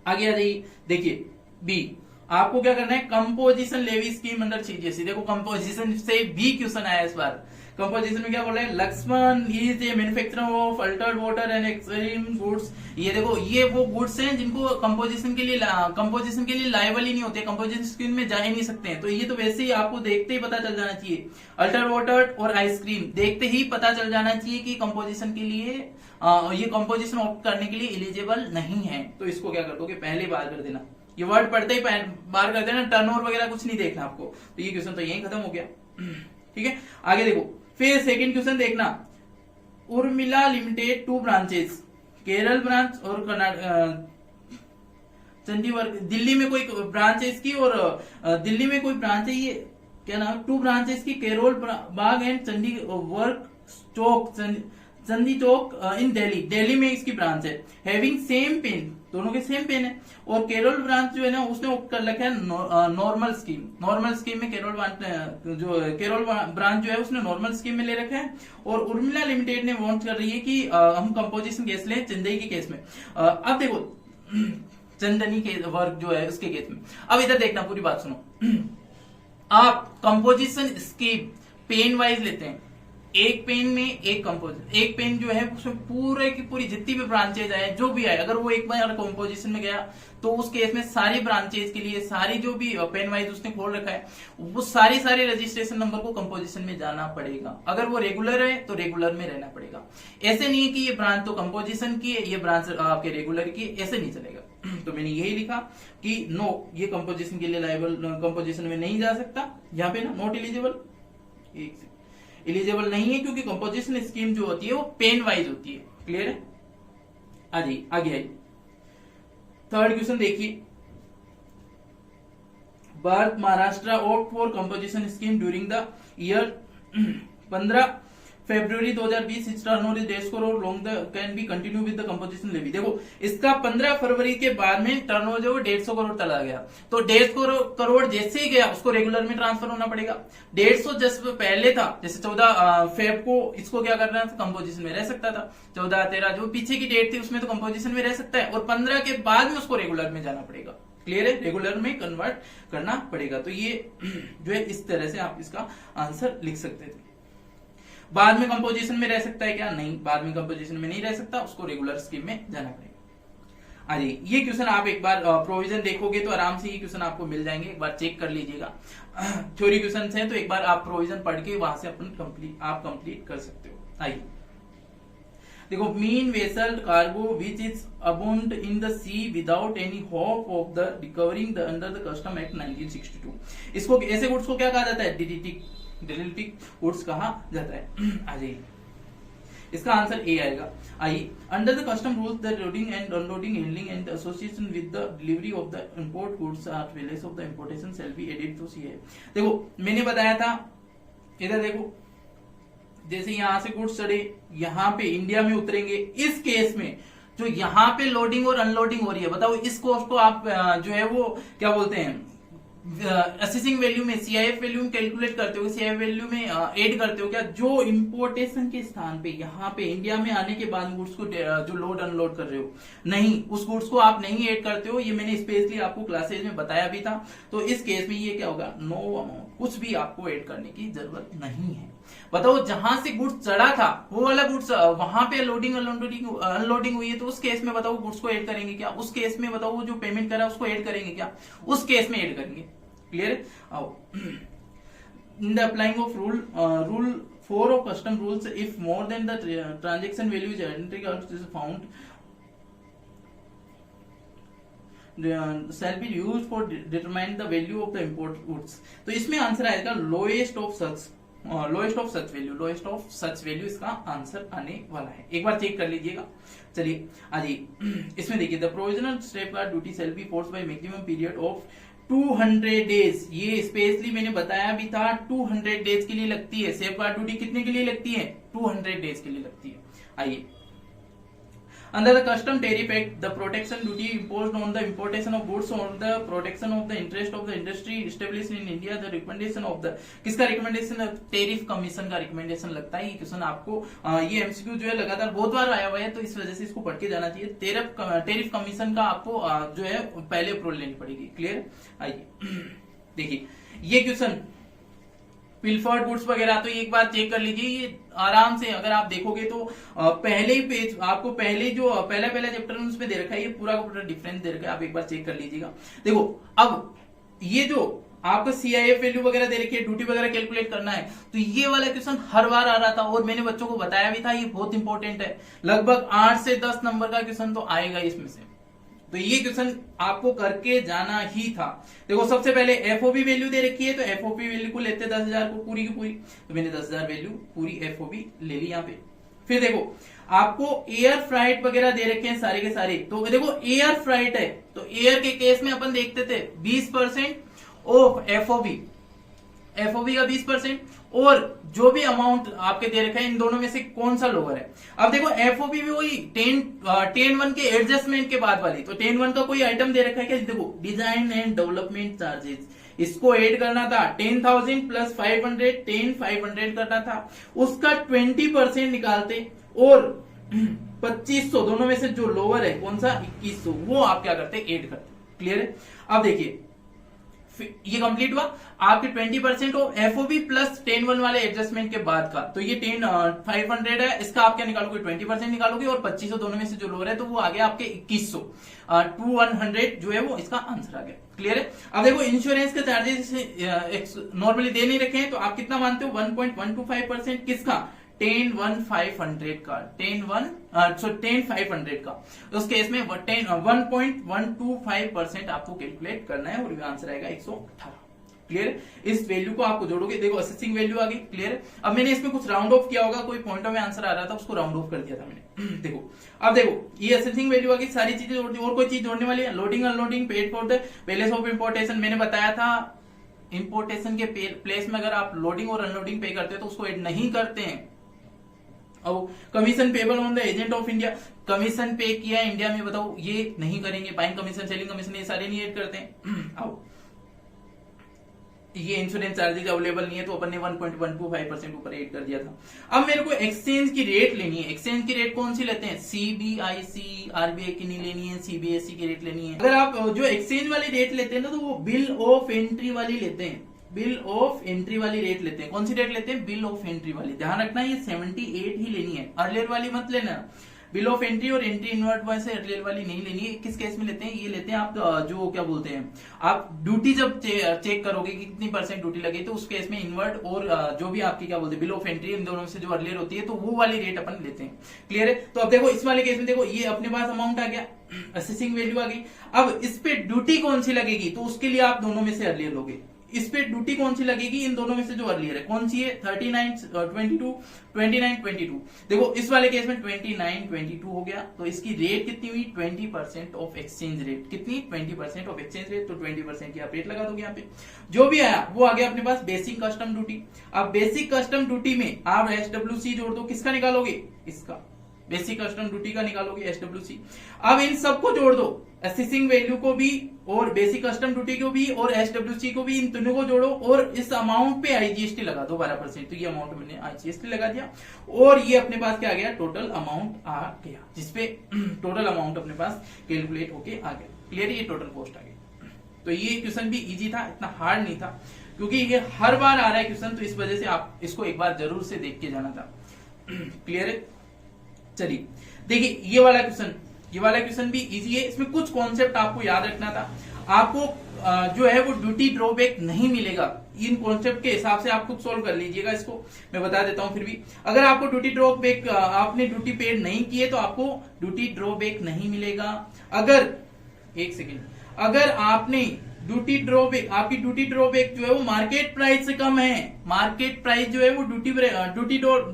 आगे आ जाइए। देखिए बी, आपको क्या करना है? Composition levy scheme under CGST. देखो कंपोजिशन से भी क्वेश्चन आया इस बार। कंपोजिशन में क्या बोल रहे हैं? Laxman is a manufacturer of altered water and extreme goods. ये देखो ये वो गुड्स हैं जिनको कंपोजिशन के लिए लायबल ही नहीं होते, कंपोजिशन स्कीम में जा ही नहीं सकते हैं। तो ये तो वैसे ही आपको देखते ही पता चल जाना चाहिए, अल्टर्ड वाटर और आइसक्रीम देखते ही पता चल जाना चाहिए कि कंपोजिशन के लिए ये कंपोजिशन ऑप्ट करने के लिए एलिजिबल नहीं है। तो इसको क्या कर दोगे? पहले बार कर देना, ये वर्ड पढ़ते ही बार कर देना, टर्नओवर वगैरह कुछ नहीं देखना आपको। तो ये क्वेश्चन तो यही खत्म हो गया। ठीक है, आगे देखो फिर सेकंड क्वेश्चन देखना, Urmila limited 2 branches, Kerala branch और चंडीगढ़, दिल्ली में कोई ब्रांच है इसकी और दिल्ली में कोई ब्रांच है, ये क्या नाम, 2 ब्रांच है इसकी, केरोल बाग एंड वर्क चौक, चंदी चौक इन दिल्ली, दिल्ली में इसकी ब्रांच है। हैविंग सेम पेन, दोनों के सेम पेन है। और केरल ब्रांच जो है ना उसने ओप्ट कर रखा है नॉर्मल स्कीम, नॉर्मल स्कीम में केरल ब्रांच जो है उसने नॉर्मल स्कीम में ले रखा है। और उर्मिला लिमिटेड ने वांट कर रही है कि हम कंपोजिशन केस लें चंदई के केस में। अब देखो चंदनी के वर्क जो है उसके केस में, अब इधर देखना पूरी बात सुनो। आप कंपोजिशन स्कीम पेन वाइज लेते हैं, एक पेन में एक कंपोजिशन, एक पेन जो है उसमें पूरे की पूरी जितनी भी ब्रांचेज आए जो भी आए, अगर वो एक बार कंपोजिशन में गया तो उस केस में सारी ब्रांचेज के लिए सारी जो भी पेन वाइज उसने खोल रखा है वो सारी रजिस्ट्रेशन नंबर को कंपोजिशन में जाना पड़ेगा। अगर वो रेगुलर है तो रेगुलर में रहना पड़ेगा। ऐसे नहीं है कि ये ब्रांच तो कंपोजिशन की है, ये ब्रांच आपके रेगुलर की, ऐसे नहीं चलेगा। तो मैंने यही लिखा कि नो, ये कंपोजिशन के लिए लायबल, कंपोजिशन में नहीं जा सकता। यहाँ पे ना नॉट एलिजिबल, एलिजिबल नहीं है क्योंकि कंपोजिशन स्कीम जो होती है वो पेन वाइज होती है। क्लियर है? आगे आई थर्ड क्वेश्चन देखिए, Bharat Maharashtra opt for composition scheme during the year 15 February 2020 its turnover is 150 crore long can be continue with the composition levy. देखो इसका 15 फरवरी के बाद में टर्नओवर जो 150 करोड़ चला गया, तो 150 करोड़ जैसे ही गया उसको रेगुलर में ट्रांसफर होना पड़ेगा। 150 जैसे पहले था, जैसे 14 फेब को इसको क्या करना था, कंपोजिशन में रह सकता था। 14, 13 जो पीछे की डेट थी उसमें तो कंपोजिशन में रह सकता है, और 15 के बाद में उसको रेगुलर में जाना पड़ेगा। क्लियर है? रेगुलर में कन्वर्ट करना पड़ेगा। तो ये जो है इस तरह से आप इसका आंसर लिख सकते थे। बाद में कंपोजिशन में रह सकता है क्या? नहीं, बाद में कंपोजिशन में नहीं रह सकता, उसको रेगुलर स्कीम में जाना पड़ेगा। अरे ये क्वेश्चन आप एक बार प्रोविजन देखोगे तो आराम से ये क्वेश्चन आपको मिल जाएंगे, एक बार चेक कर लीजिएगा। थ्योरी क्वेश्चन है तो एक बार आप प्रोविजन पढ़ के वहां से अपन कंप्लीट कर सकते हो। आइए देखो, mean vessel cargo which is abound in the sea without any hope of the recovering the under the custom act 1962। इसको ऐसे गुड्स को क्या कहा जाता है? डिलिटिक गुड्स कहा जाता है। आ जाइए, इसका आंसर ए आएगा। आइए, under the custom rules the loading and unloading, handling and association with the delivery of the import goods are values of the importation shall be added to C. देखो मैंने बताया था, इधर देखो, जैसे यहां से गुड्स चढ़े यहां पे इंडिया में उतरेंगे, इस केस में जो यहां पे लोडिंग और अनलोडिंग हो रही है, बताओ इस कॉस्ट को आप जो है वो क्या बोलते हैं, असेसिंग वैल्यू में, सीआईएफ वैल्यू में कैलकुलेट करते हो, सीआईएफ वैल्यू में ऐड करते हो क्या? जो इंपोर्टेशन के स्थान पे यहाँ पे इंडिया में आने के बाद गुड्स को जो लोड अनलोड कर रहे हो, नहीं, उस गुड्स को आप नहीं ऐड करते हो। ये मैंने स्पेशली आपको क्लासेज में बताया भी था। तो इस केस में ये क्या होगा? नो अमाउंट, कुछ भी आपको ऐड करने की जरूरत नहीं है। बताओ जहां से गुड्स चढ़ा था वो वाला गुड्स वहां पे लोडिंग अनलोडिंग हुई है, तो उस केस में बताओ गुड्स को ऐड करेंगे क्या? उस केस में बताओ वो जो पेमेंट करा उसको ऐड करेंगे क्या? उस केस में ऐड करेंगे। क्लियर? आओ, in the applying of rule 4 of custom rules, if more than the transaction value is found shall be used for determine the value of the import goods। तो इसमें answer आएगा lowest of such value इसका answer आने वाला है। एक बार check कर लीजिएगा। चलिए आइए, इसमें देखिए, the provisional safeguard duty shall be force by maximum period of 200 days. ये स्पेशली मैंने बताया भी था, 200 डेज के लिए लगती है। सेफगार्ड ड्यूटी कितने के लिए लगती है? 200 डेज के लिए लगती है। आइए, under the custom tariff act, the protection duty imposed on the importation of goods or the protection of the interest of the industry established in India, the recommendation of the, किसका recommendation? Tariff commission का recommendation लगता है। ये question आपको ये MCQ जो है लगातार बहुत बार आया हुआ है, तो इस वजह से इसको पढ़ के जाना चाहिए। टेरिफ कमीशन का आपको जो है पहले अप्रूवल लेनी पड़ेगी। क्लियर? आइए देखिए, ये क्वेश्चन पिलफर्ड गुड्स वगैरह, तो एक बार चेक कर लीजिए। ये आराम से अगर आप देखोगे तो पहले ही पेज आपको पहले जो पहला चैप्टर में उसमें दे रखा है, ये पूरा का पूरा डिफरेंस दे रखा है, आप एक बार चेक कर लीजिएगा। देखो अब ये जो आपको सीआईएफ वैल्यू वगैरह दे रखी है, ड्यूटी वगैरह कैलकुलेट करना है, तो ये वाला क्वेश्चन हर बार आ रहा था और मैंने बच्चों को बताया भी था, ये बहुत इंपॉर्टेंट है। लगभग 8 से 10 नंबर का क्वेश्चन तो आएगा इसमें से, तो ये क्वेश्चन आपको करके जाना ही था। देखो सबसे पहले एफओबी वैल्यू दे रखी है, तो एफओबी वैल्यू को लेते 10,000 को पूरी की पूरी, तो मैंने 10,000 वैल्यू पूरी एफओबी ले ली यहाँ पे। फिर देखो आपको एयर फ्राइट वगैरह दे रखे हैं सारे के सारे, तो देखो एयर फ्राइट है, तो एयर के केस में अपन देखते थे 20% ऑफ एफओबी, एफओबी का 20%, और जो भी अमाउंट आपके दे रखा है इन दोनों में से कौन सा लोअर है। अब देखो एफओबी भी वही 10(1) के एडजस्टमेंट के बाद वाली, तो 10(1) का कोई आइटम दे रखा है क्या, देखो डिजाइन एंड डेवलपमेंट चार्जेस, इसको ऐड करना था 10,000 प्लस 500, 10,500 करना था, उसका 20% निकालते, और 2,500 दोनों में से जो लोअर है कौन सा 2,100, वो आप क्या करते ऐड करते। क्लियर है। अब देखिए ये कंप्लीट हुआ आपके 20% ऑफ एफओबी प्लस 10(1) वाले एडजस्टमेंट के बाद का, तो ये 10,500 है, इसका आप क्या निकालोगे 20% निकालोगे, और 2,500 दोनों में से जो लोअर है तो वो आ गया आपके 2,100, 2,100 जो है वो इसका आंसर आ गया। क्लियर है। अब देखो इंश्योरेंस के चार्जेस नॉर्मली दे नहीं रखे हैं, तो आप कितना मानते हो 1.125% किसका 10,500 का, 10,500 का, उस केस में 1.125% आपको कैलकुलेट करना है, और आंसर आएगा 118। क्लियर। इस वैल्यू को आपको जोड़ोगे, देखो असेसिंग वैल्यू आ गई। क्लियर। अब मैंने इसमें कुछ राउंड ऑफ किया होगा, कोई पॉइंट में आंसर आ रहा था उसको राउंड ऑफ कर दिया था मैंने। देखो अब देखो ये असेसिंग वैल्यू आ गई, सारी चीजें जोड़ दी, और कोई चीज जोड़ने वाली है, loading unloading paid for the place of importation, मैंने बताया था इंपोर्टेशन के प्लेस में अगर आप लोडिंग और अनलोडिंग पे करते हैं तो उसको ऐड नहीं करते हैं। अब commission payable on the agent of India, commission पे किया इंडिया में, बताओ ये नहीं करेंगे, बाइंग कमीशन सेलिंग कमीशन ये सारे नहीं ऐड करते हैं। अब ये इंश्योरेंस चार्जेस अवेलेबल नहीं है, तो अपन ने 1.125% ऊपर ऐड कर दिया था। अब मेरे को एक्सचेंज की रेट लेनी है, एक्सचेंज की रेट कौन सी लेते हैं, सीबीआईसी आरबीआई की नहीं लेनी है, सीबीएसई की रेट लेनी है। अगर आप जो एक्सचेंज वाली रेट लेते हैं ना, तो वो बिल ऑफ एंट्री वाली लेते हैं, बिल ऑफ एंट्री वाली रेट लेते हैं। कौन सी रेट लेते हैं, बिल ऑफ एंट्री वाली। ध्यान रखना ये 78 ही लेनी है, अर्लियर वाली मत लेना। बिल ऑफ एंट्री और एंट्री इनवर्ट वैसे अर्लियर वाली नहीं लेनी है। किस केस में लेते हैं, ये लेते हैं आप जो क्या बोलते हैं, आप ड्यूटी जब चेक करोगे कि कितनी % ड्यूटी लगी, तो उस केस में इनवर्ट और जो भी आपकी क्या बोलते हैं बिल ऑफ एंट्री, इन दोनों में से जो अर्लियर होती है तो वो वाली रेट अपन लेते हैं। क्लियर है। तो अब देखो इस वाले केस में देखो ये अपने पास अमाउंट आ गया, असेसिंग वैल्यू आ गई। अब इस पे ड्यूटी कौन सी लगेगी, तो उसके लिए आप दोनों में से अर्लियर लोगे। इस पे ड्यूटी कौन सी लगेगी, इन दोनों में से जो अर्लियर है कौन सी है, 3922 2922। देखो इस वाले केस में 2922 हो गया, तो इसकी रेट कितनी हुई 20% ऑफ एक्सचेंज रेट, कितनी 20% ऑफ एक्सचेंज रेट, तो 20% की आप रेट लगा दोगे यहाँ पे। जो भी आया वो आ गया अपने पास बेसिक कस्टम ड्यूटी। अब बेसिक कस्टम ड्यूटी में आप एसडब्ल्यूसी जोड़ दो, किसका निकालोगे, इसका बेसिक कस्टम ड्यूटी का निकालोगे एसडब्ल्यूसी। अब इन सबको जोड़ दो, असेसिंग वैल्यू को भी और बेसिक कस्टम ड्यूटी को भी और एसडब्ल्यूसी को भी, इन तीनों को जोड़ो और इस अमाउंट पे आईजीएसटी लगा दो 12%, तो ये अमाउंट मैंने आईजीएसटी लगा दिया, और ये अपने पास क्या आ गया, टोटल अमाउंट आ गया, जिसपे टोटल अमाउंट अपने पास कैलकुलेट होके आ गया। क्लियर, ये टोटल कॉस्ट आ गई। तो ये क्वेश्चन भी इजी था, इतना हार्ड नहीं था, क्योंकि ये हर बार आ रहा है क्वेश्चन, तो इस वजह से आप इसको एक बार जरूर से देख के जाना था। क्लियर है। चलिए देखिए ये वाला क्वेश्चन भी इजी है, इसमें कुछ कॉन्सेप्ट आपको याद रखना था। आपको जो है वो ड्यूटी ड्रॉबैक नहीं मिलेगा, इन कॉन्सेप्ट के हिसाब से आप खुद सोल्व कर लीजिएगा। इसको मैं बता देता हूं। फिर भी अगर आपको ड्यूटी ड्रॉबैक आपने ड्यूटी पेड नहीं किए तो आपको ड्यूटी ड्रॉबैक नहीं मिलेगा। अगर एक सेकेंड, अगर आपने ड्यूटी ड्रॉबैक, आपकी ड्यूटी ड्रॉबैक जो है वो मार्केट प्राइस से कम है, मार्केट प्राइस जो है वो ड्यूटी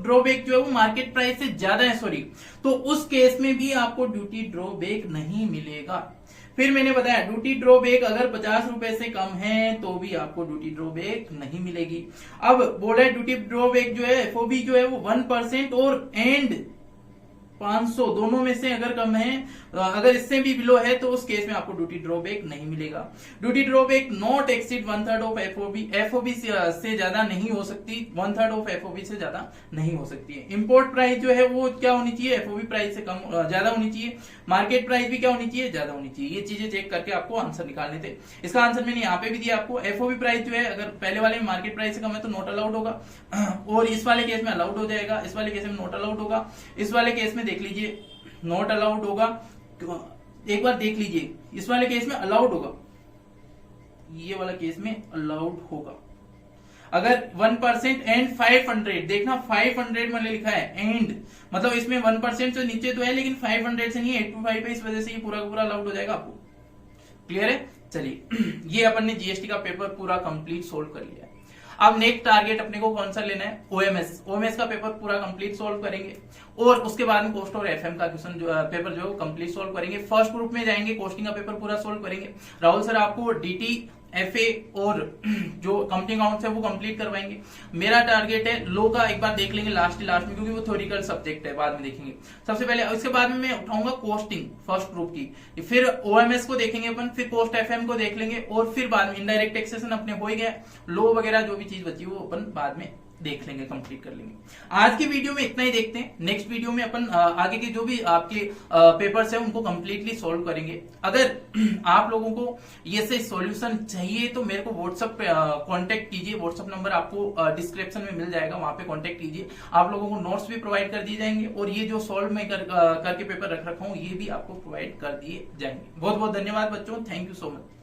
ड्रॉबैक जो है वो मार्केट प्राइस से ज्यादा है, सॉरी, तो उस केस में भी आपको ड्यूटी ड्रॉबैक नहीं मिलेगा। फिर मैंने बताया ड्यूटी ड्रॉबैक अगर 50 रुपए से कम है तो भी आपको ड्यूटी ड्रॉबैक नहीं मिलेगी। अब बोला है ड्यूटी ड्रॉबैक जो है एफओबी जो है वो 1% और एंड 500 दोनों में से अगर कम है, अगर इससे भी बिलो है तो उस केस में आपको ड्यूटी ड्रॉबैक नहीं मिलेगा। Duty drawback not exceed 1/3 of FOB, FOB से ज्यादा नहीं हो सकती, 1/3 ऑफ एफओबी से ज्यादा नहीं हो सकती है। इंपोर्ट प्राइस जो है वो क्या होनी चाहिए, एफओबी प्राइस से कम ज्यादा होनी चाहिए। मार्केट प्राइस भी क्या होनी चाहिए, ज्यादा होनी चाहिए। ये चीजें चेक करके आपको आंसर निकालने थे। इसका आंसर मैंने यहाँ पे भी दिया आपको। एफओबी प्राइस जो है अगर पहले वाले में मार्केट प्राइस से कम है तो नॉट अलाउड होगा, और इस वाले केस में अलाउड हो जाएगा, इस वाले केस में नॉट अलाउड होगा, इस वाले केस में देख लीजिए नॉट अलाउड होगा। एक बार देख लीजिए, इस वाले केस में अलाउड होगा, ये वाला केस में अलाउड होगा। अगर 1% एंड 500, देखना 500 मैंने लिखा है एंड, मतलब इसमें 1% से नीचे तो है लेकिन 500 से नहीं है, 8 to 5 है, इस वजह से ये पूरा का पूरा अलाउड हो जाएगा आपको। क्लियर है? चलिए ये अपन ने जीएसटी का पेपर पूरा कंप्लीट सोल्व कर लिया है। अब नेक्स्ट टारगेट अपने को कौन सा लेना है? ओएमएस। ओएमएस का पेपर पूरा कंप्लीट सोल्व करेंगे और उसके बाद में कोस्ट और एफएम का क्वेश्चन जो पेपर जो है कंप्लीट सोल्व करेंगे। फर्स्ट ग्रुप में जाएंगे, कोस्टिंग का पेपर पूरा सोल्व करेंगे। राहुल सर आपको डीटी, एफए और जो कंपनी अकाउंट्स है वो कंप्लीट करवाएंगे। मेरा टारगेट है लो का एक बार देख लेंगे लास्ट में, क्योंकि वो थ्योरिकल सब्जेक्ट है, बाद में देखेंगे सबसे पहले। इसके बाद में मैं उठाऊंगा कोस्टिंग फर्स्ट ग्रुप की, फिर ओएमएस को देखेंगे अपन, फिर कोस्ट एफएम को देख लेंगे और फिर बाद में इनडायरेक्ट टैक्सेशन अपने हो ही गया, लो वगैरह जो भी चीज बची वो अपन बाद में देख लेंगे, कंप्लीट कर लेंगे। आज की वीडियो में इतना ही देखते हैं। नेक्स्ट वीडियो में अपन आगे के जो भी आपके पेपर्स हैं उनको कंप्लीटली सॉल्व करेंगे। अगर आप लोगों को ये से सॉल्यूशन चाहिए तो मेरे को व्हाट्सएप पे कांटेक्ट कीजिए। व्हाट्सएप नंबर आपको डिस्क्रिप्शन में मिल जाएगा, वहां पे कांटेक्ट कीजिए। आप लोगों को नोट्स भी प्रोवाइड कर दिए जाएंगे और ये जो सॉल्व मैं करके पेपर रख रखा हूँ ये भी आपको प्रोवाइड कर दिए जाएंगे। बहुत बहुत धन्यवाद बच्चों, थैंक यू सो मच।